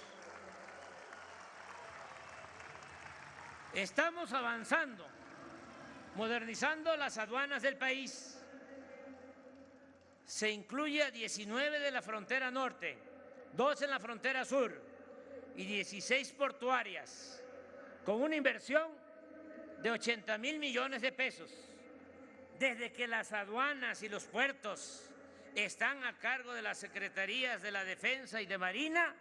Estamos avanzando, modernizando las aduanas del país. Se incluye a 19 de la frontera norte, 2 en la frontera sur y 16 portuarias, con una inversión de 80,000 millones de pesos. Desde que las aduanas y los puertos están a cargo de las Secretarías de la Defensa y de Marina,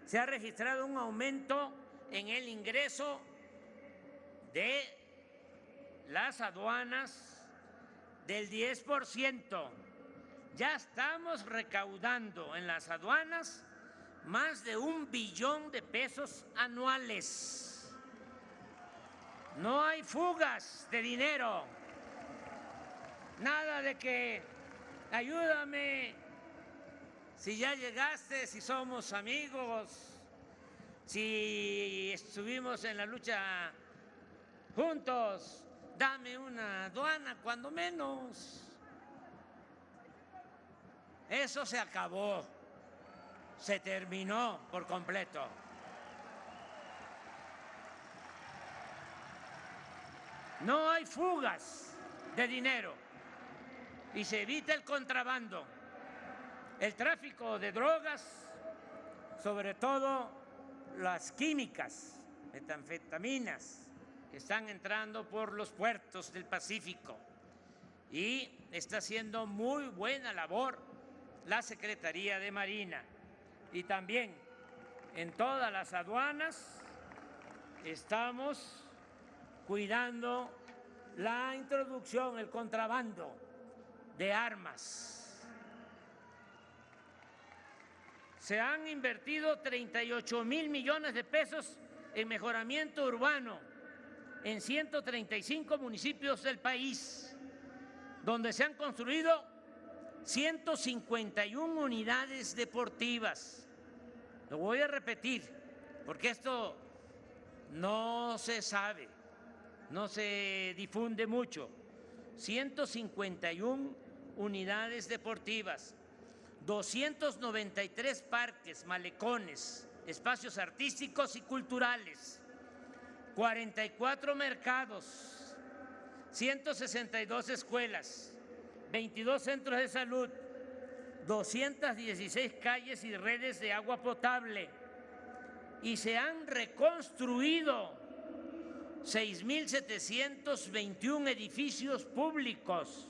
se ha registrado un aumento en el ingreso de las aduanas del 10%. Ya estamos recaudando en las aduanas más de 1 billón de pesos anuales. No hay fugas de dinero. Nada de que ayúdame si ya llegaste, si somos amigos, si estuvimos en la lucha juntos, dame una aduana cuando menos. Eso se acabó, se terminó por completo. No hay fugas de dinero y se evita el contrabando, el tráfico de drogas, sobre todo las químicas, metanfetaminas, que están entrando por los puertos del Pacífico. Y está haciendo muy buena labor la Secretaría de Marina. Y también en todas las aduanas estamos cuidando la introducción, el contrabando de armas. Se han invertido 38,000 millones de pesos en mejoramiento urbano en 135 municipios del país, donde se han construido 151 unidades deportivas. Lo voy a repetir, porque esto no se sabe, no se difunde mucho. 151 unidades deportivas, 293 parques, malecones, espacios artísticos y culturales, 44 mercados, 162 escuelas, 22 centros de salud, 216 calles y redes de agua potable, y se han reconstruido 6,721 edificios públicos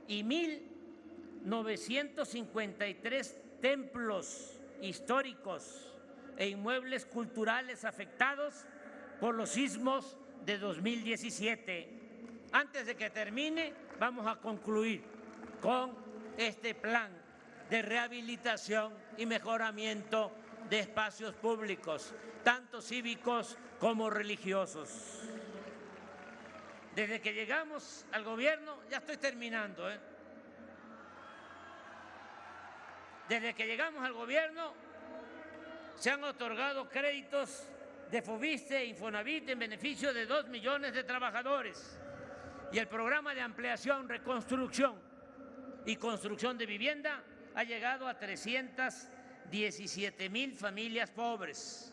y 1,953 templos históricos e inmuebles culturales afectados por los sismos de 2017. Antes de que termine, vamos a concluir con este plan de rehabilitación y mejoramiento de espacios públicos, tanto cívicos como religiosos. Desde que llegamos al gobierno, ya estoy terminando, Desde que llegamos al gobierno se han otorgado créditos de Fobiste e Infonavit en beneficio de 2 millones de trabajadores, y el programa de ampliación, reconstrucción y construcción de vivienda ha llegado a 317,000 familias pobres.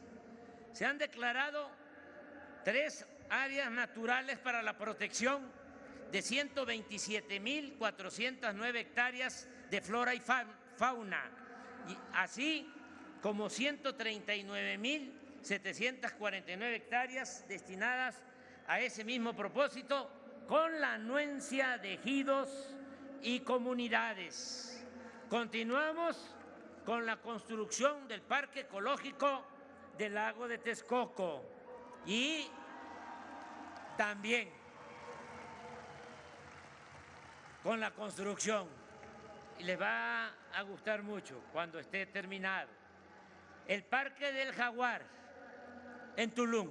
Se han declarado 3 áreas naturales para la protección de 127,409 hectáreas de flora y fauna, y así como 139,749 hectáreas destinadas a ese mismo propósito, con la anuencia de ejidos y comunidades. Continuamos con la construcción del Parque Ecológico del Lago de Texcoco y también con la construcción, y les va a gustar mucho cuando esté terminado, el Parque del Jaguar en Tulum,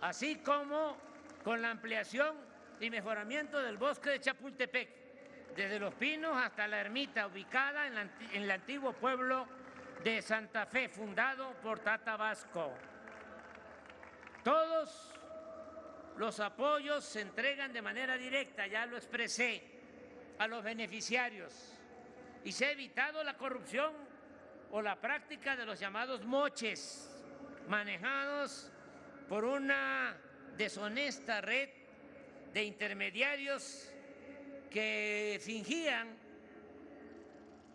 así como con la ampliación y mejoramiento del bosque de Chapultepec, desde Los Pinos hasta la ermita ubicada en el antiguo pueblo de Santa Fe, fundado por Tata Vasco. Todos los apoyos se entregan de manera directa, ya lo expresé, a los beneficiarios, y se ha evitado la corrupción o la práctica de los llamados moches, manejados por una deshonesta red de intermediarios que fingían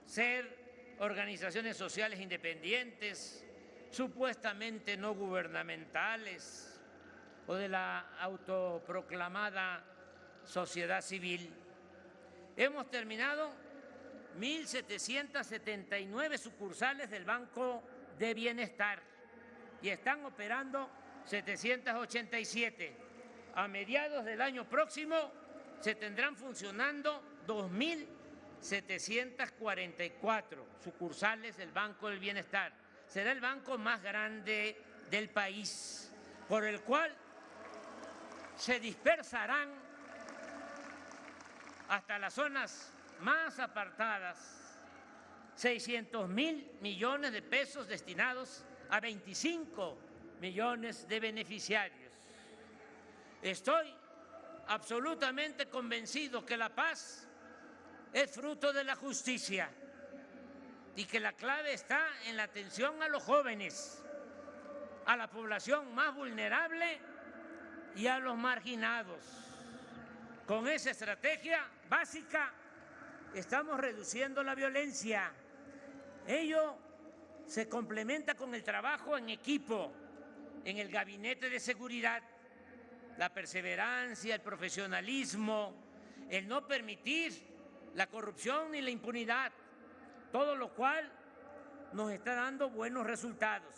ser organizaciones sociales independientes supuestamente no gubernamentales o de la autoproclamada sociedad civil. Hemos terminado 1.779 sucursales del Banco de Bienestar y están operando 787. A mediados del año próximo se tendrán funcionando 2.744 sucursales del Banco del Bienestar. Será el banco más grande del país, por el cual se dispersarán hasta las zonas más apartadas 600.000 millones de pesos destinados a 25 millones de beneficiarios. Estoy absolutamente convencido que la paz es fruto de la justicia y que la clave está en la atención a los jóvenes, a la población más vulnerable y a los marginados. Con esa estrategia básica estamos reduciendo la violencia. Ello se complementa con el trabajo en equipo en el Gabinete de Seguridad, la perseverancia, el profesionalismo, el no permitir la corrupción ni la impunidad, todo lo cual nos está dando buenos resultados.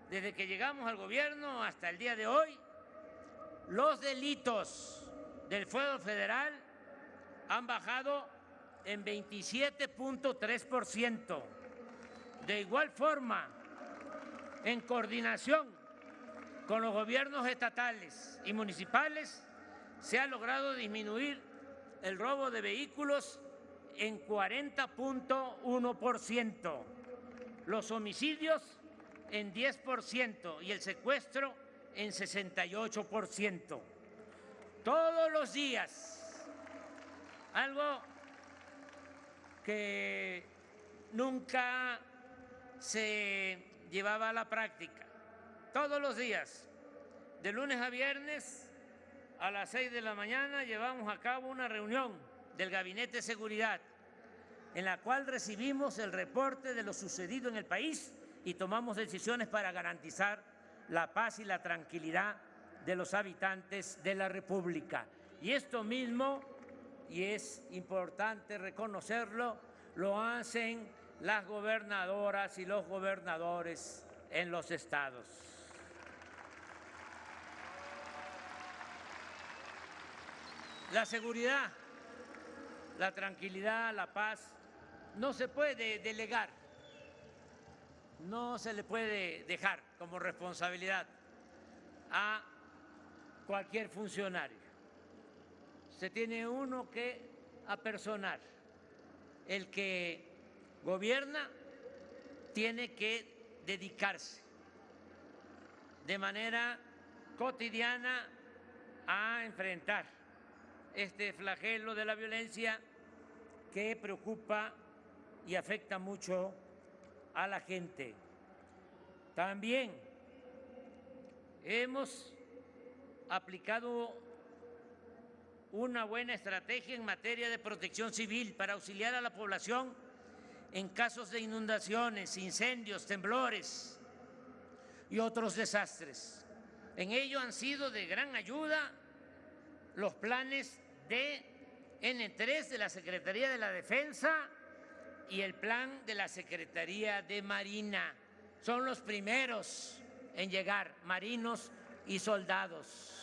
Desde que llegamos al gobierno hasta el día de hoy, los delitos del fuero federal han bajado en 27.3%. De igual forma, en coordinación con los gobiernos estatales y municipales, se ha logrado disminuir el robo de vehículos en 40.1%, los homicidios en 10% y el secuestro en 68%. Todos los días, algo que nunca se llevaba a la práctica, todos los días, de lunes a viernes a las 6 de la mañana llevamos a cabo una reunión del Gabinete de Seguridad en la cual recibimos el reporte de lo sucedido en el país y tomamos decisiones para garantizar la paz y la tranquilidad de los habitantes de la República. Y esto mismo, y es importante reconocerlo, lo hacen las gobernadoras y los gobernadores en los estados. La seguridad, la tranquilidad, la paz, no se puede delegar, no se le puede dejar como responsabilidad a cualquier funcionario. Se tiene uno que apersonar. El que gobierna tiene que dedicarse de manera cotidiana a enfrentar este flagelo de la violencia que preocupa y afecta mucho a la gente. También hemos aplicado una buena estrategia en materia de protección civil para auxiliar a la población en casos de inundaciones, incendios, temblores y otros desastres. En ello han sido de gran ayuda los planes de N3 de la Secretaría de la Defensa y el plan de la Secretaría de Marina. Son los primeros en llegar, marinos y soldados.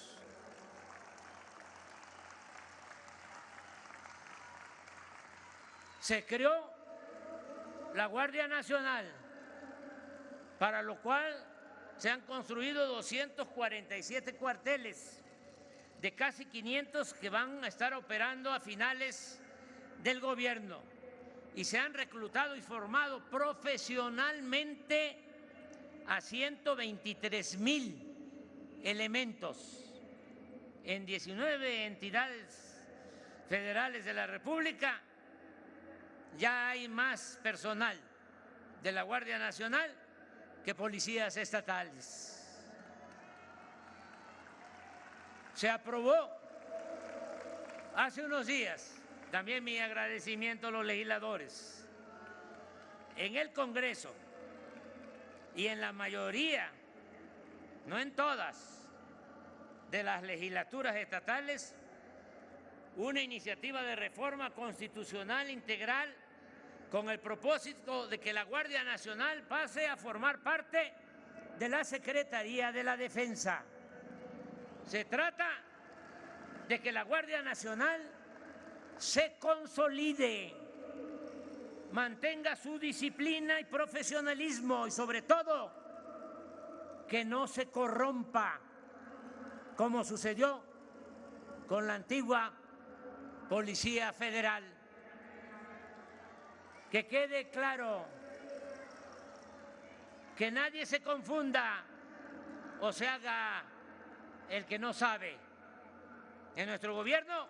Se creó la Guardia Nacional, para lo cual se han construido 247 cuarteles de casi 500 que van a estar operando a finales del gobierno, y se han reclutado y formado profesionalmente a 123,000 elementos en 19 entidades federales de la República. Ya hay más personal de la Guardia Nacional que policías estatales. Se aprobó hace unos días, también mi agradecimiento a los legisladores, en el Congreso y en la mayoría, no en todas, de las legislaturas estatales, una iniciativa de reforma constitucional integral con el propósito de que la Guardia Nacional pase a formar parte de la Secretaría de la Defensa. Se trata de que la Guardia Nacional se consolide, mantenga su disciplina y profesionalismo y sobre todo que no se corrompa como sucedió con la antigua Policía Federal. Que quede claro, que nadie se confunda o se haga el que no sabe. En nuestro gobierno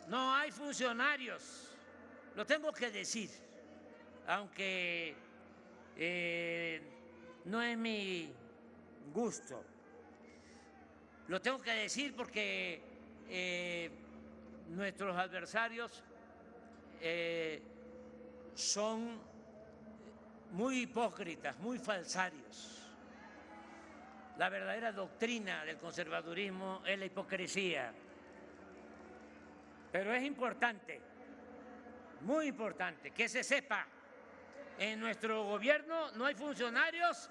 no hay funcionarios, lo tengo que decir, aunque no es mi gusto. Lo tengo que decir porque nuestros adversarios son muy hipócritas, muy falsarios. La verdadera doctrina del conservadurismo es la hipocresía. Pero es importante, muy importante, que se sepa, en nuestro gobierno no hay funcionarios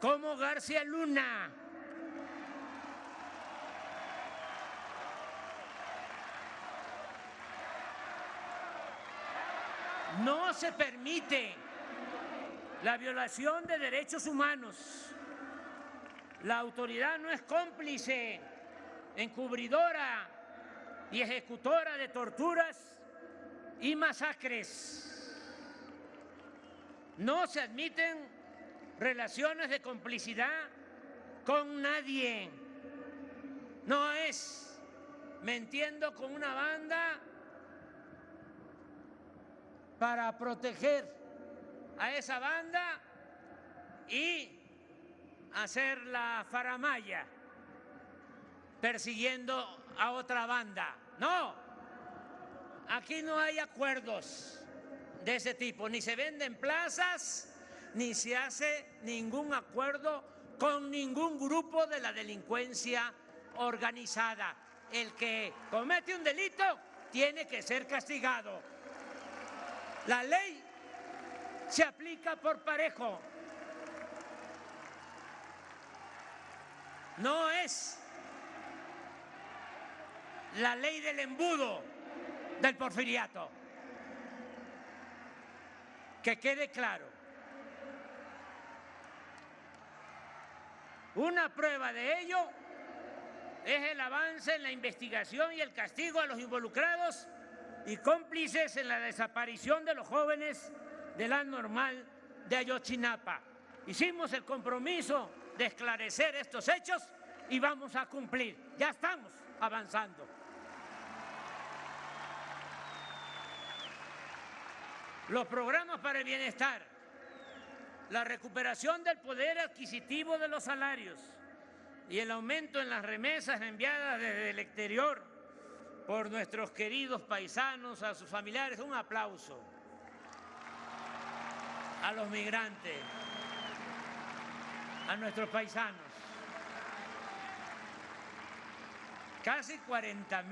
como García Luna. No se permite la violación de derechos humanos. La autoridad no es cómplice, encubridora y ejecutora de torturas y masacres. No se admiten relaciones de complicidad con nadie. No es mintiendo con una banda para proteger a esa banda y hacer la faramalla persiguiendo a otra banda. No, aquí no hay acuerdos de ese tipo, ni se venden plazas, ni se hace ningún acuerdo con ningún grupo de la delincuencia organizada. El que comete un delito tiene que ser castigado. La ley se aplica por parejo. No es la ley del embudo del porfiriato. Que quede claro. Una prueba de ello es el avance en la investigación y el castigo a los involucrados y cómplices en la desaparición de los jóvenes de la Normal de Ayotzinapa. Hicimos el compromiso de esclarecer estos hechos y vamos a cumplir. Ya estamos avanzando. Los programas para el bienestar, la recuperación del poder adquisitivo de los salarios y el aumento en las remesas enviadas desde el exterior por nuestros queridos paisanos, a sus familiares. Un aplauso a los migrantes, a nuestros paisanos. Casi 40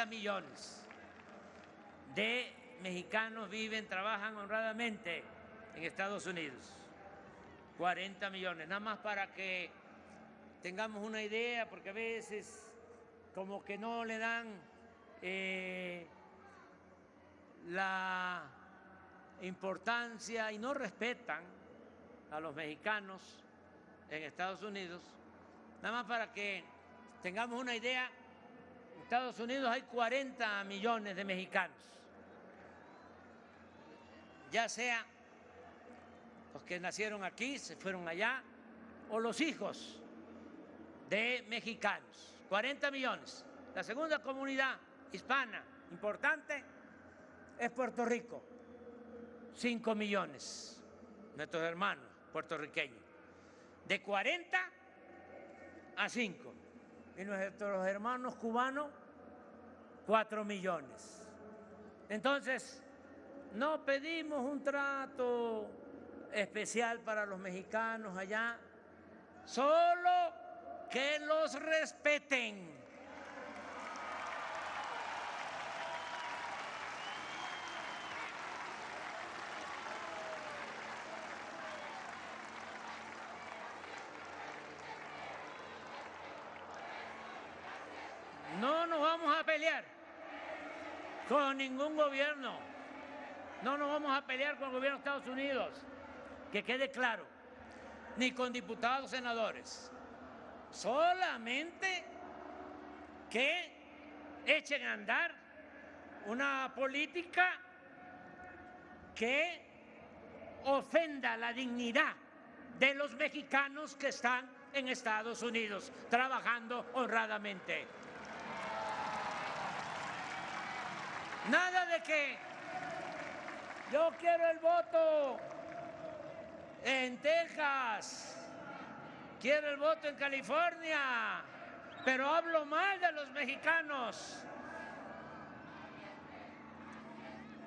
millones de mexicanos viven, trabajan honradamente en Estados Unidos. 40 millones, nada más para que tengamos una idea, porque a veces como que no le dan la importancia y no respetan a los mexicanos en Estados Unidos. Nada más para que tengamos una idea, en Estados Unidos hay 40 millones de mexicanos, ya sea los que nacieron aquí, se fueron allá, o los hijos de mexicanos. 40 millones. La segunda comunidad hispana importante es Puerto Rico, 5 millones, nuestros hermanos puertorriqueños. De 40 a 5. Y nuestros hermanos cubanos, 4 millones. Entonces, no pedimos un trato especial para los mexicanos allá, solo que los respeten. No nos vamos a pelear con ningún gobierno, no nos vamos a pelear con el gobierno de Estados Unidos, que quede claro, ni con diputados, senadores, solamente que echen a andar una política que ofenda la dignidad de los mexicanos que están en Estados Unidos trabajando honradamente. Nada de que yo quiero el voto en Texas, quiero el voto en California, pero hablo mal de los mexicanos.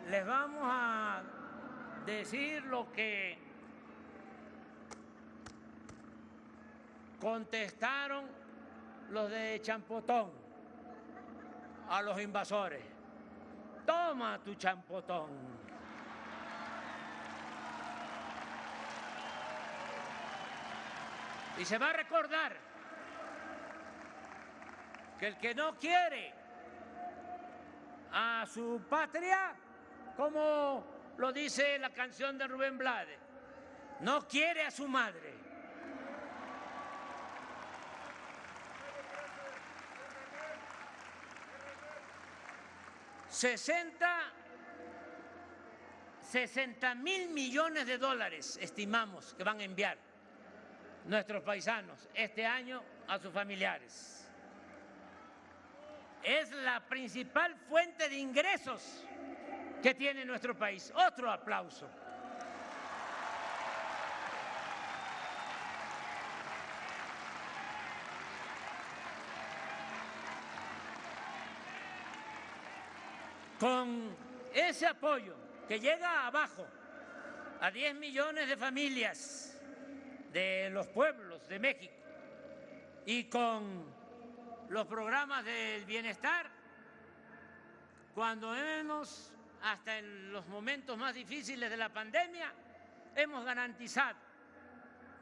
Les vamos a decir lo que contestaron los de Champotón a los invasores. Toma tu champotón. Y se va a recordar que el que no quiere a su patria, como lo dice la canción de Rubén Blades, no quiere a su madre. $60.000 millones estimamos que van a enviar nuestros paisanos este año a sus familiares. Es la principal fuente de ingresos que tiene nuestro país. Otro aplauso. Con ese apoyo que llega abajo a 10 millones de familias de los pueblos de México y con los programas del bienestar, cuando menos hasta en los momentos más difíciles de la pandemia, hemos garantizado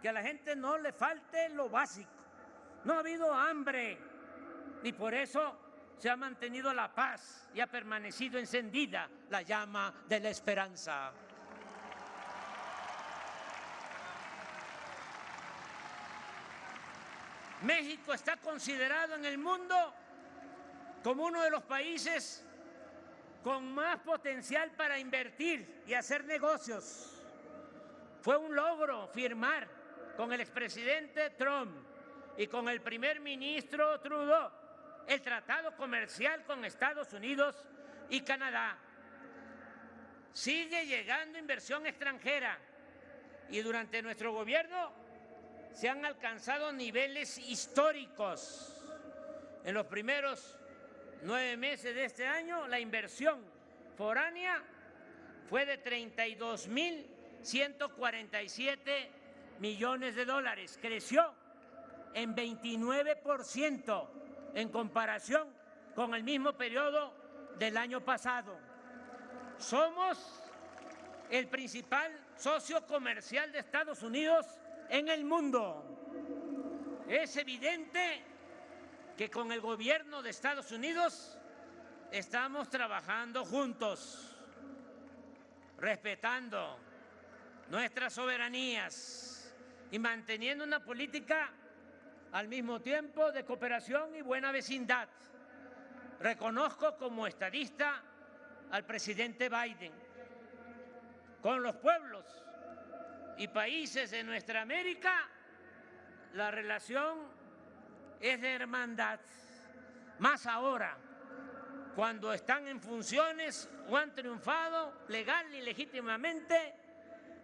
que a la gente no le falte lo básico. No ha habido hambre y por eso se ha mantenido la paz y ha permanecido encendida la llama de la esperanza. México está considerado en el mundo como uno de los países con más potencial para invertir y hacer negocios. Fue un logro firmar con el expresidente Trump y con el primer ministro Trudeau el tratado comercial con Estados Unidos y Canadá. Sigue llegando inversión extranjera y durante nuestro gobierno se han alcanzado niveles históricos. En los primeros 9 meses de este año, la inversión foránea fue de $32.147 millones. Creció en 29% en comparación con el mismo periodo del año pasado. Somos el principal socio comercial de Estados Unidos en el mundo. Es evidente que con el gobierno de Estados Unidos estamos trabajando juntos, respetando nuestras soberanías y manteniendo una política al mismo tiempo de cooperación y buena vecindad. Reconozco como estadista al presidente Biden. Con los pueblos y países de nuestra América, la relación es de hermandad, más ahora, cuando están en funciones o han triunfado legal y legítimamente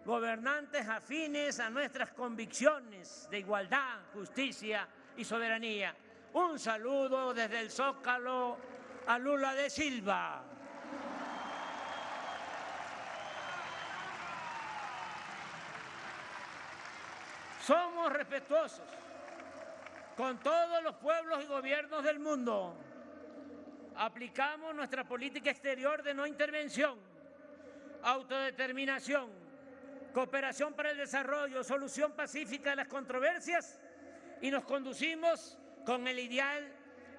gobernantes afines a nuestras convicciones de igualdad, justicia y soberanía. Un saludo desde el Zócalo a Lula da Silva. Somos respetuosos con todos los pueblos y gobiernos del mundo. Aplicamos nuestra política exterior de no intervención, autodeterminación, cooperación para el desarrollo, solución pacífica de las controversias y nos conducimos con el ideal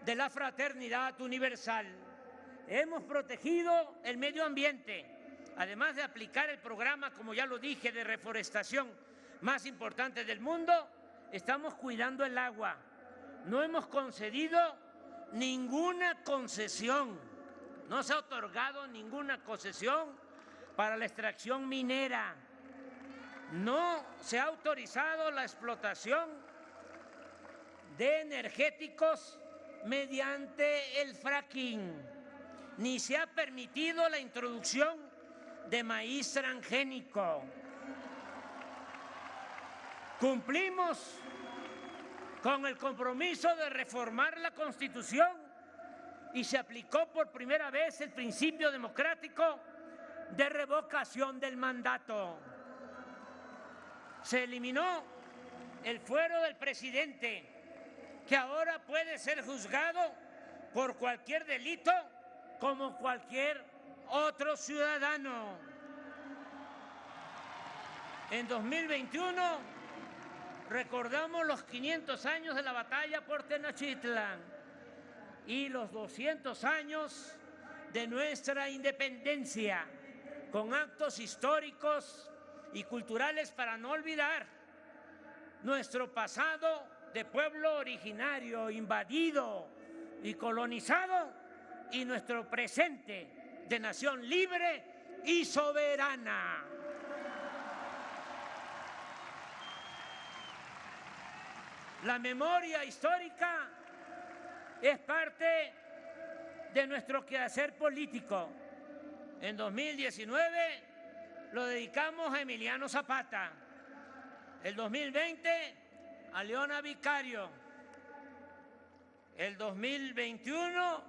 de la fraternidad universal. Hemos protegido el medio ambiente, además de aplicar el programa, como ya lo dije, de reforestación más importante del mundo. Estamos cuidando el agua. No hemos concedido ninguna concesión, no se ha otorgado ninguna concesión para la extracción minera. No se ha autorizado la explotación de energéticos mediante el fracking, ni se ha permitido la introducción de maíz transgénico. Cumplimos con el compromiso de reformar la Constitución y se aplicó por primera vez el principio democrático de revocación del mandato. Se eliminó el fuero del presidente, que ahora puede ser juzgado por cualquier delito como cualquier otro ciudadano. En 2021 recordamos los 500 años de la batalla por Tenochtitlan y los 200 años de nuestra independencia, con actos históricos y culturales para no olvidar nuestro pasado de pueblo originario, invadido y colonizado, y nuestro presente de nación libre y soberana. La memoria histórica es parte de nuestro quehacer político. En 2019 lo dedicamos a Emiliano Zapata, el 2020 a Leona Vicario, el 2021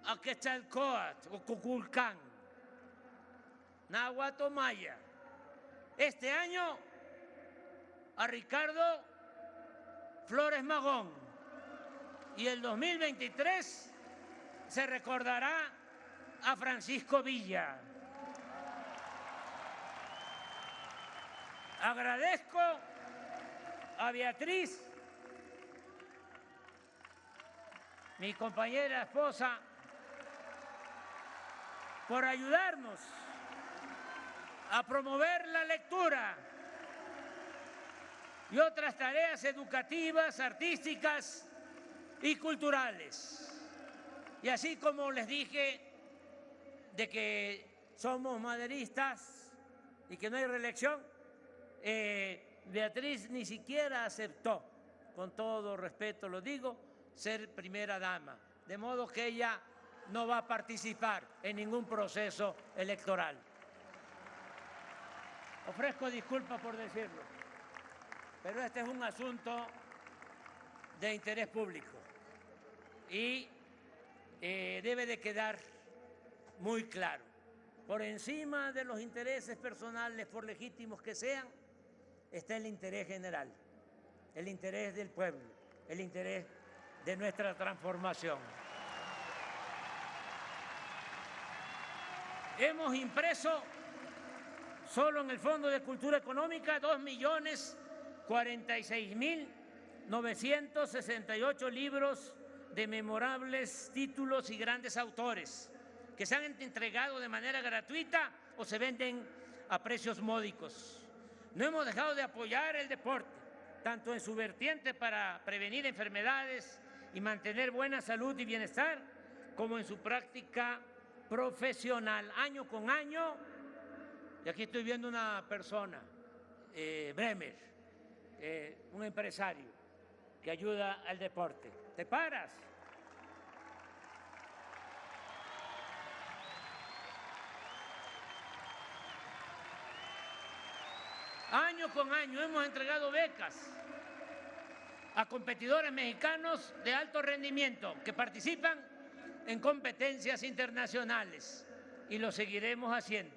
a Quetzalcóatl o Cuculcán, Náhuatl o Maya. Este año a Ricardo Flores Magón, y el 2023 se recordará a Francisco Villa. Agradezco a Beatriz, mi compañera esposa, por ayudarnos a promover la lectura y otras tareas educativas, artísticas y culturales. Y así como les dije de que somos maderistas y que no hay reelección, Beatriz ni siquiera aceptó, con todo respeto lo digo, ser primera dama, de modo que ella no va a participar en ningún proceso electoral. Ofrezco disculpas por decirlo, pero este es un asunto de interés público y debe de quedar muy claro. Por encima de los intereses personales, por legítimos que sean, está el interés general, el interés del pueblo, el interés de nuestra transformación. Hemos impreso solo en el Fondo de Cultura Económica 2.046.968 libros de memorables títulos y grandes autores que se han entregado de manera gratuita o se venden a precios módicos. No hemos dejado de apoyar el deporte, tanto en su vertiente para prevenir enfermedades y mantener buena salud y bienestar, como en su práctica profesional. Año con año, y aquí estoy viendo una persona, Bremer, un empresario que ayuda al deporte. ¿Te paras? Año con año hemos entregado becas a competidores mexicanos de alto rendimiento que participan en competencias internacionales y lo seguiremos haciendo.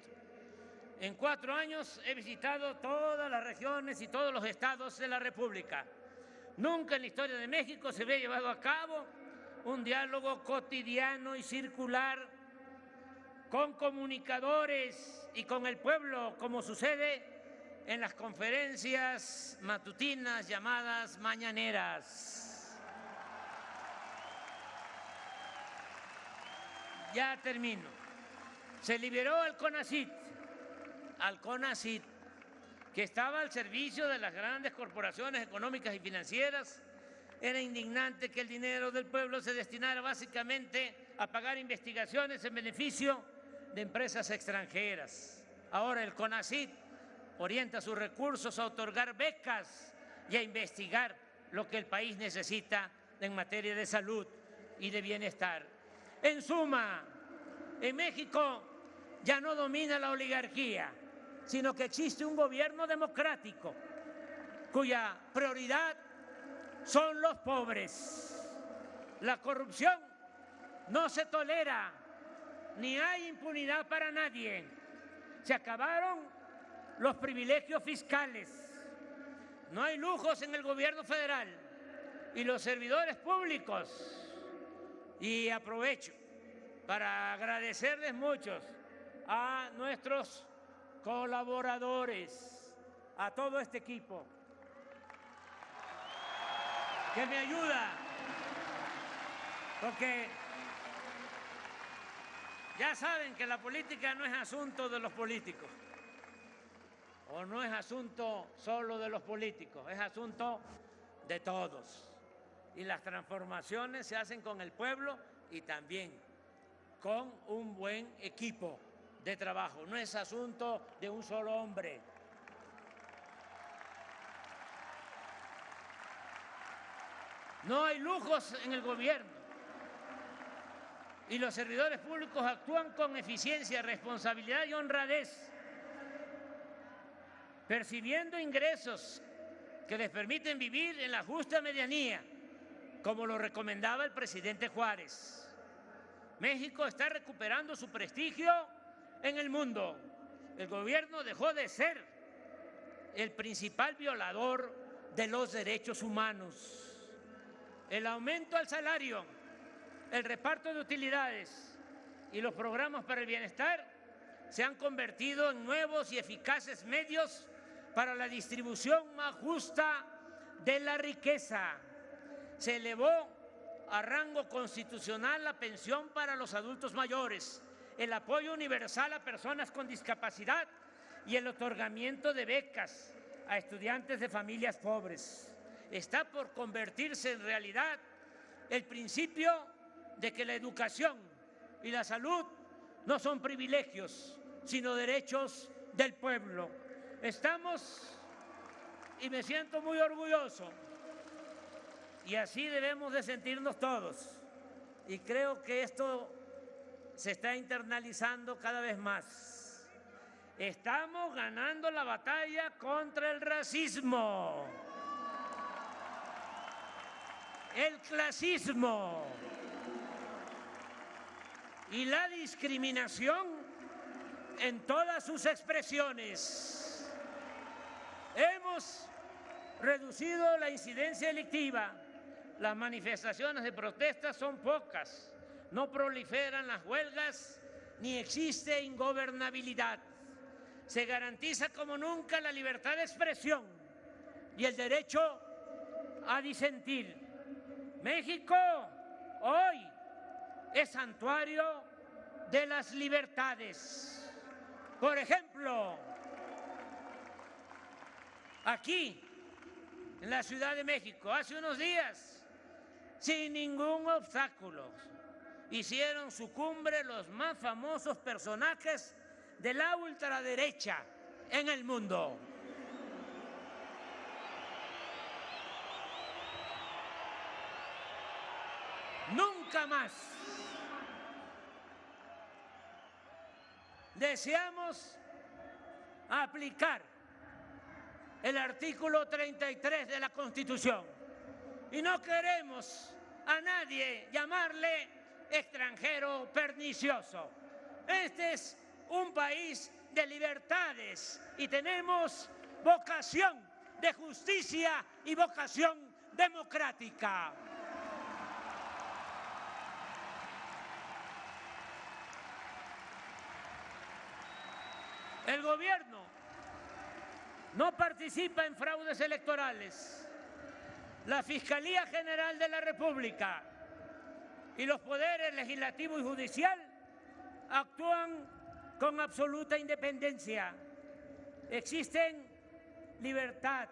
En 4 años he visitado todas las regiones y todos los estados de la República. Nunca en la historia de México se había llevado a cabo un diálogo cotidiano y circular con comunicadores y con el pueblo, como sucede en las conferencias matutinas llamadas mañaneras. Ya termino. Se liberó al CONACYT, que estaba al servicio de las grandes corporaciones económicas y financieras. Era indignante que el dinero del pueblo se destinara básicamente a pagar investigaciones en beneficio de empresas extranjeras. Ahora el CONACYT orienta sus recursos a otorgar becas y a investigar lo que el país necesita en materia de salud y de bienestar. En suma, en México ya no domina la oligarquía, sino que existe un gobierno democrático cuya prioridad son los pobres. La corrupción no se tolera, ni hay impunidad para nadie. Se acabaron los privilegios fiscales. No hay lujos en el gobierno federal y los servidores públicos. Y aprovecho para agradecerles muchos a nuestros colaboradores, a todo este equipo que me ayuda, porque ya saben que la política no es asunto de los políticos, o no es asunto solo de los políticos, es asunto de todos. Y las transformaciones se hacen con el pueblo y también con un buen equipo de trabajo. No es asunto de un solo hombre. No hay lujos en el gobierno y los servidores públicos actúan con eficiencia, responsabilidad y honradez, percibiendo ingresos que les permiten vivir en la justa medianía, como lo recomendaba el presidente Juárez. México está recuperando su prestigio en el mundo. El gobierno dejó de ser el principal violador de los derechos humanos. El aumento al salario, el reparto de utilidades y los programas para el bienestar se han convertido en nuevos y eficaces medios para la distribución más justa de la riqueza. Se elevó a rango constitucional la pensión para los adultos mayores, el apoyo universal a personas con discapacidad y el otorgamiento de becas a estudiantes de familias pobres. Está por convertirse en realidad el principio de que la educación y la salud no son privilegios, sino derechos del pueblo. Estamos, y me siento muy orgulloso, y así debemos de sentirnos todos, y creo que esto se está internalizando cada vez más. Estamos ganando la batalla contra el racismo, el clasismo y la discriminación en todas sus expresiones. Hemos reducido la incidencia delictiva. Las manifestaciones de protesta son pocas, no proliferan las huelgas ni existe ingobernabilidad. Se garantiza como nunca la libertad de expresión y el derecho a disentir. México hoy es santuario de las libertades. Por ejemplo, aquí en la Ciudad de México, hace unos días, sin ningún obstáculo, hicieron su cumbre los más famosos personajes de la ultraderecha en el mundo. Nunca más deseamos aplicar el artículo 33 de la Constitución y no queremos a nadie llamarle extranjero pernicioso. Este es un país de libertades y tenemos vocación de justicia y vocación democrática. El gobierno no participa en fraudes electorales. La Fiscalía General de la República y los poderes legislativo y judicial actúan con absoluta independencia. Existe libertad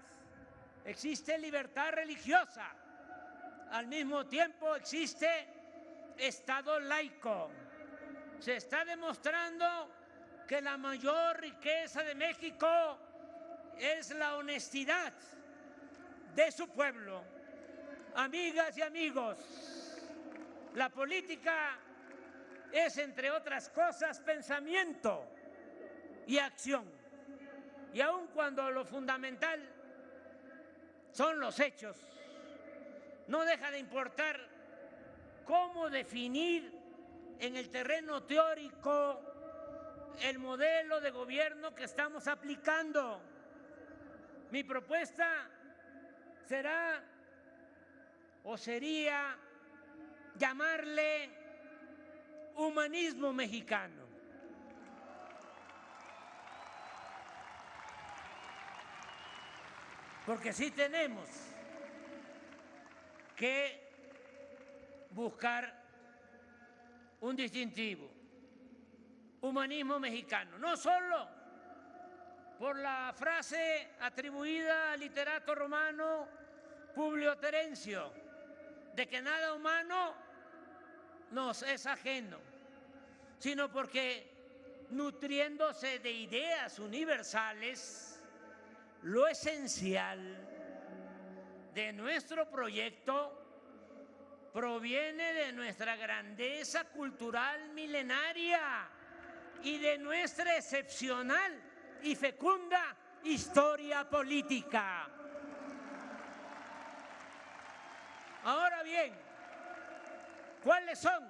religiosa. Al mismo tiempo existe Estado laico. Se está demostrando que la mayor riqueza de México es la honestidad de su pueblo. Amigas y amigos, la política es, entre otras cosas, pensamiento y acción. Y aun cuando lo fundamental son los hechos, no deja de importar cómo definir en el terreno teórico el modelo de gobierno que estamos aplicando. Mi propuesta será o sería llamarle humanismo mexicano. Porque sí tenemos que buscar un distintivo, humanismo mexicano, no solo por la frase atribuida al literato romano Publio Terencio, de que nada humano nos es ajeno, sino porque, nutriéndose de ideas universales, lo esencial de nuestro proyecto proviene de nuestra grandeza cultural milenaria y de nuestra excepcional y fecunda historia política. Ahora bien, ¿cuáles son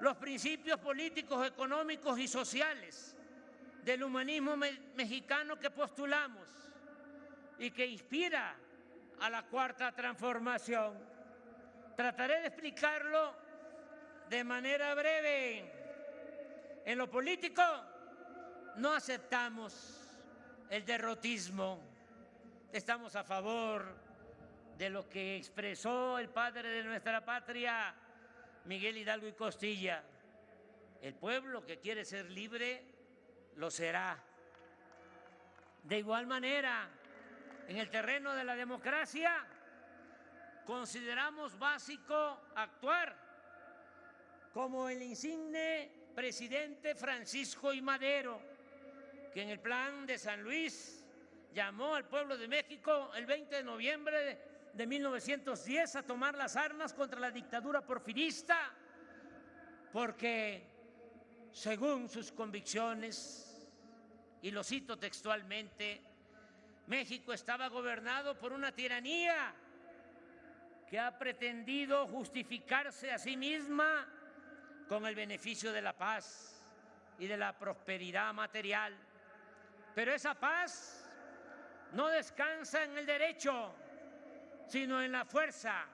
los principios políticos, económicos y sociales del humanismo mexicano que postulamos y que inspira a la Cuarta Transformación? Trataré de explicarlo de manera breve. En lo político no aceptamos el derrotismo. Estamos a favor de lo que expresó el padre de nuestra patria, Miguel Hidalgo y Costilla. El pueblo que quiere ser libre lo será. De igual manera, en el terreno de la democracia, consideramos básico actuar como el insigne presidente Francisco I. Madero, que en el Plan de San Luis llamó al pueblo de México el 20 de noviembre de 1910 a tomar las armas contra la dictadura porfirista, porque según sus convicciones, y lo cito textualmente, México estaba gobernado por una tiranía que ha pretendido justificarse a sí misma con el beneficio de la paz y de la prosperidad material. Pero esa paz no descansa en el derecho, sino en la fuerza,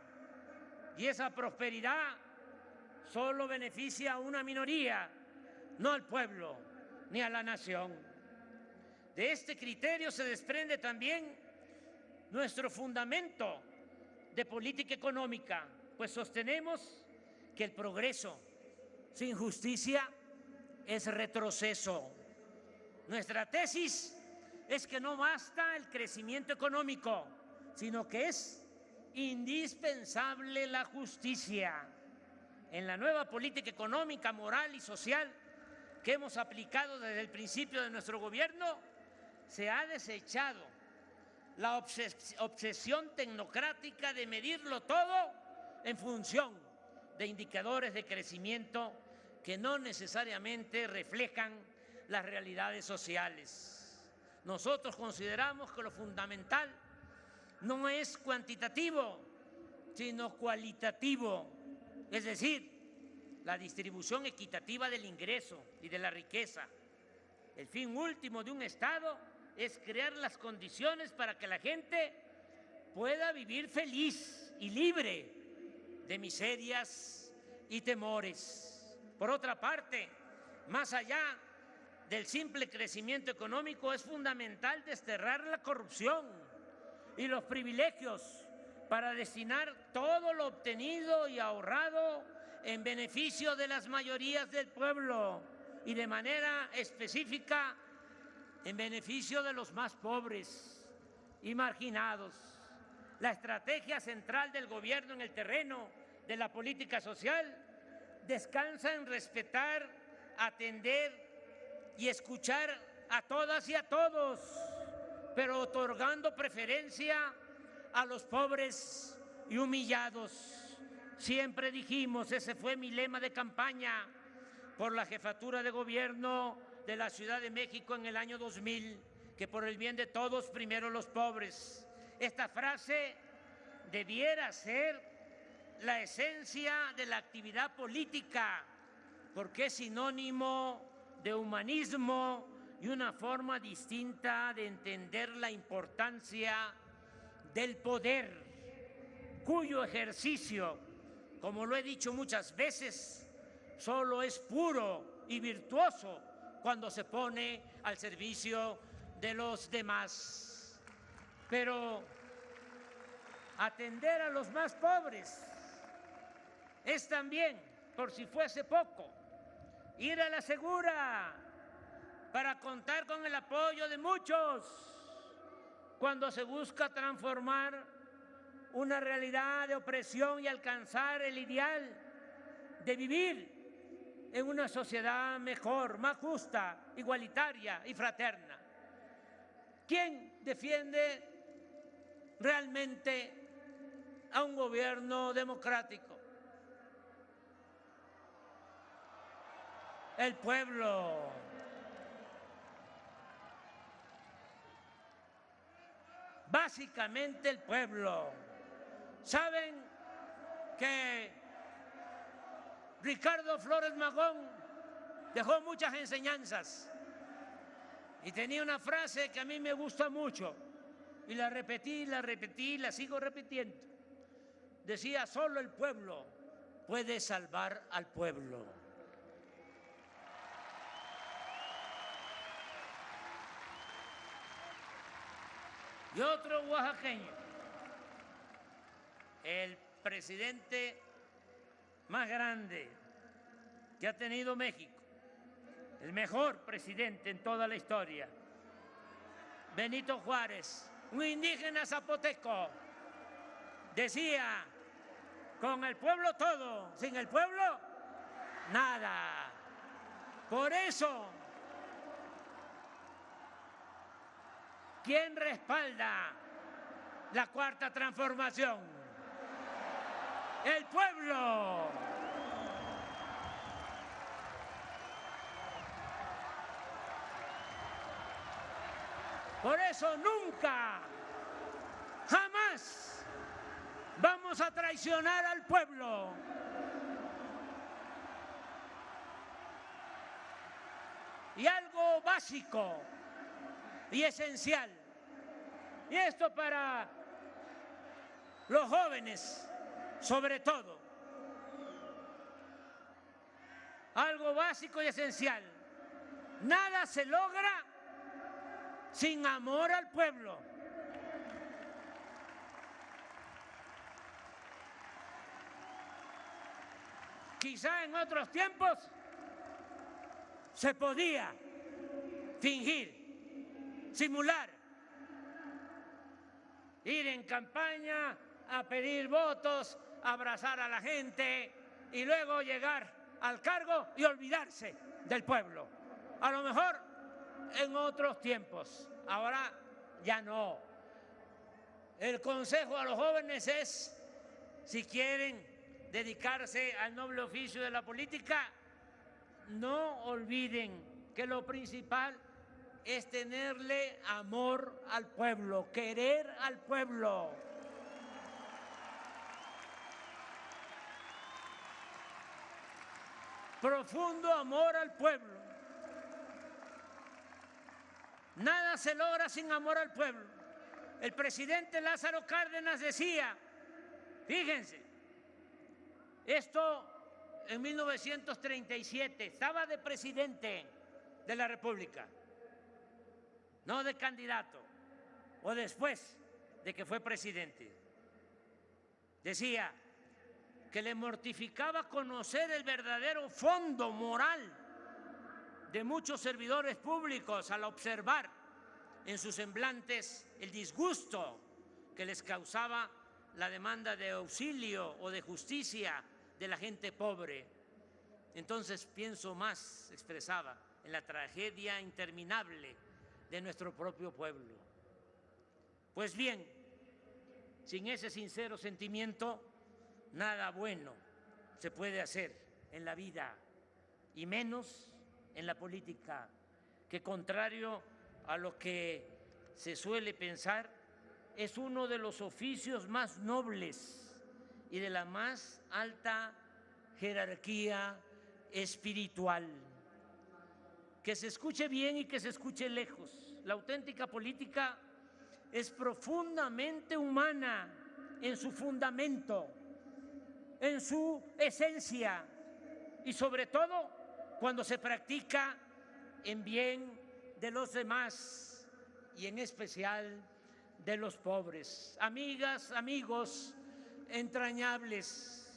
y esa prosperidad solo beneficia a una minoría, no al pueblo ni a la nación. De este criterio se desprende también nuestro fundamento de política económica, pues sostenemos que el progreso sin justicia es retroceso. Nuestra tesis es que no basta el crecimiento económico, sino que es indispensable la justicia. En la nueva política económica, moral y social que hemos aplicado desde el principio de nuestro gobierno, se ha desechado la obsesión tecnocrática de medirlo todo en función de indicadores de crecimiento que no necesariamente reflejan las realidades sociales. Nosotros consideramos que lo fundamental no es cuantitativo, sino cualitativo, es decir, la distribución equitativa del ingreso y de la riqueza. el fin último de un Estado es crear las condiciones para que la gente pueda vivir feliz y libre de miserias y temores. Por otra parte, más allá del simple crecimiento económico, es fundamental desterrar la corrupción y los privilegios para destinar todo lo obtenido y ahorrado en beneficio de las mayorías del pueblo y de manera específica en beneficio de los más pobres y marginados. La estrategia central del gobierno en el terreno de la política social descansa en respetar, atender y escuchar a todas y a todos, pero otorgando preferencia a los pobres y humillados. Siempre dijimos, ese fue mi lema de campaña por la jefatura de gobierno de la Ciudad de México en el año 2000, que por el bien de todos, primero los pobres. Esta frase debiera ser la esencia de la actividad política, porque es sinónimo de humanismo y una forma distinta de entender la importancia del poder, cuyo ejercicio, como lo he dicho muchas veces, solo es puro y virtuoso cuando se pone al servicio de los demás. Pero atender a los más pobres es también, por si fuese poco, ir a la segura para contar con el apoyo de muchos cuando se busca transformar una realidad de opresión y alcanzar el ideal de vivir en una sociedad mejor, más justa, igualitaria y fraterna. ¿Quién defiende realmente a un gobierno democrático? El pueblo. Básicamente el pueblo. ¿Saben que Ricardo Flores Magón dejó muchas enseñanzas y tenía una frase que a mí me gusta mucho y la repetí, la sigo repitiendo? Decía, solo el pueblo puede salvar al pueblo. Y otro oaxaqueño, el presidente más grande que ha tenido México, el mejor presidente en toda la historia, Benito Juárez, un indígena zapoteco, decía, con el pueblo todo, sin el pueblo nada. Por eso, ¿quién respalda la Cuarta Transformación? El pueblo. Por eso nunca, jamás vamos a traicionar al pueblo. Y algo básico y esencial, y esto para los jóvenes sobre todo, algo básico y esencial: nada se logra sin amor al pueblo. Quizá en otros tiempos se podía fingir, simular, ir en campaña a pedir votos, abrazar a la gente y luego llegar al cargo y olvidarse del pueblo. A lo mejor en otros tiempos, ahora ya no. El consejo a los jóvenes es, si quieren dedicarse al noble oficio de la política, no olviden que lo principal es tenerle amor al pueblo, querer al pueblo. Profundo amor al pueblo. Nada se logra sin amor al pueblo. El presidente Lázaro Cárdenas decía, fíjense, esto en 1937, estaba de presidente de la República, no de candidato, o después de que fue presidente. Decía que le mortificaba conocer el verdadero fondo moral de muchos servidores públicos al observar en sus semblantes el disgusto que les causaba la demanda de auxilio o de justicia de la gente pobre. Entonces pienso más, expresaba, en la tragedia interminable de nuestro propio pueblo. Pues bien, sin ese sincero sentimiento, nada bueno se puede hacer en la vida, y menos en la política, que contrario a lo que se suele pensar, es uno de los oficios más nobles y de la más alta jerarquía espiritual. Que se escuche bien y que se escuche lejos. La auténtica política es profundamente humana en su fundamento, en su esencia y sobre todo cuando se practica en bien de los demás y en especial de los pobres. Amigas, amigos entrañables,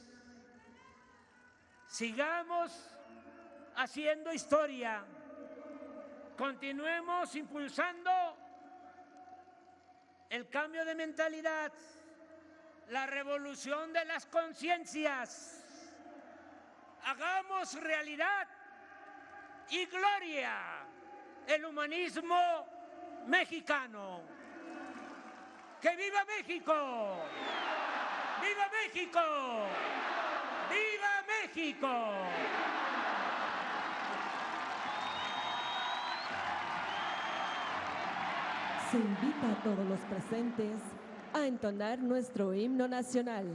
sigamos haciendo historia, continuemos impulsando el cambio de mentalidad, la revolución de las conciencias, hagamos realidad y gloria el humanismo mexicano. ¡Que viva México! ¡Viva México! ¡Viva México! Se invita a todos los presentes a entonar nuestro himno nacional.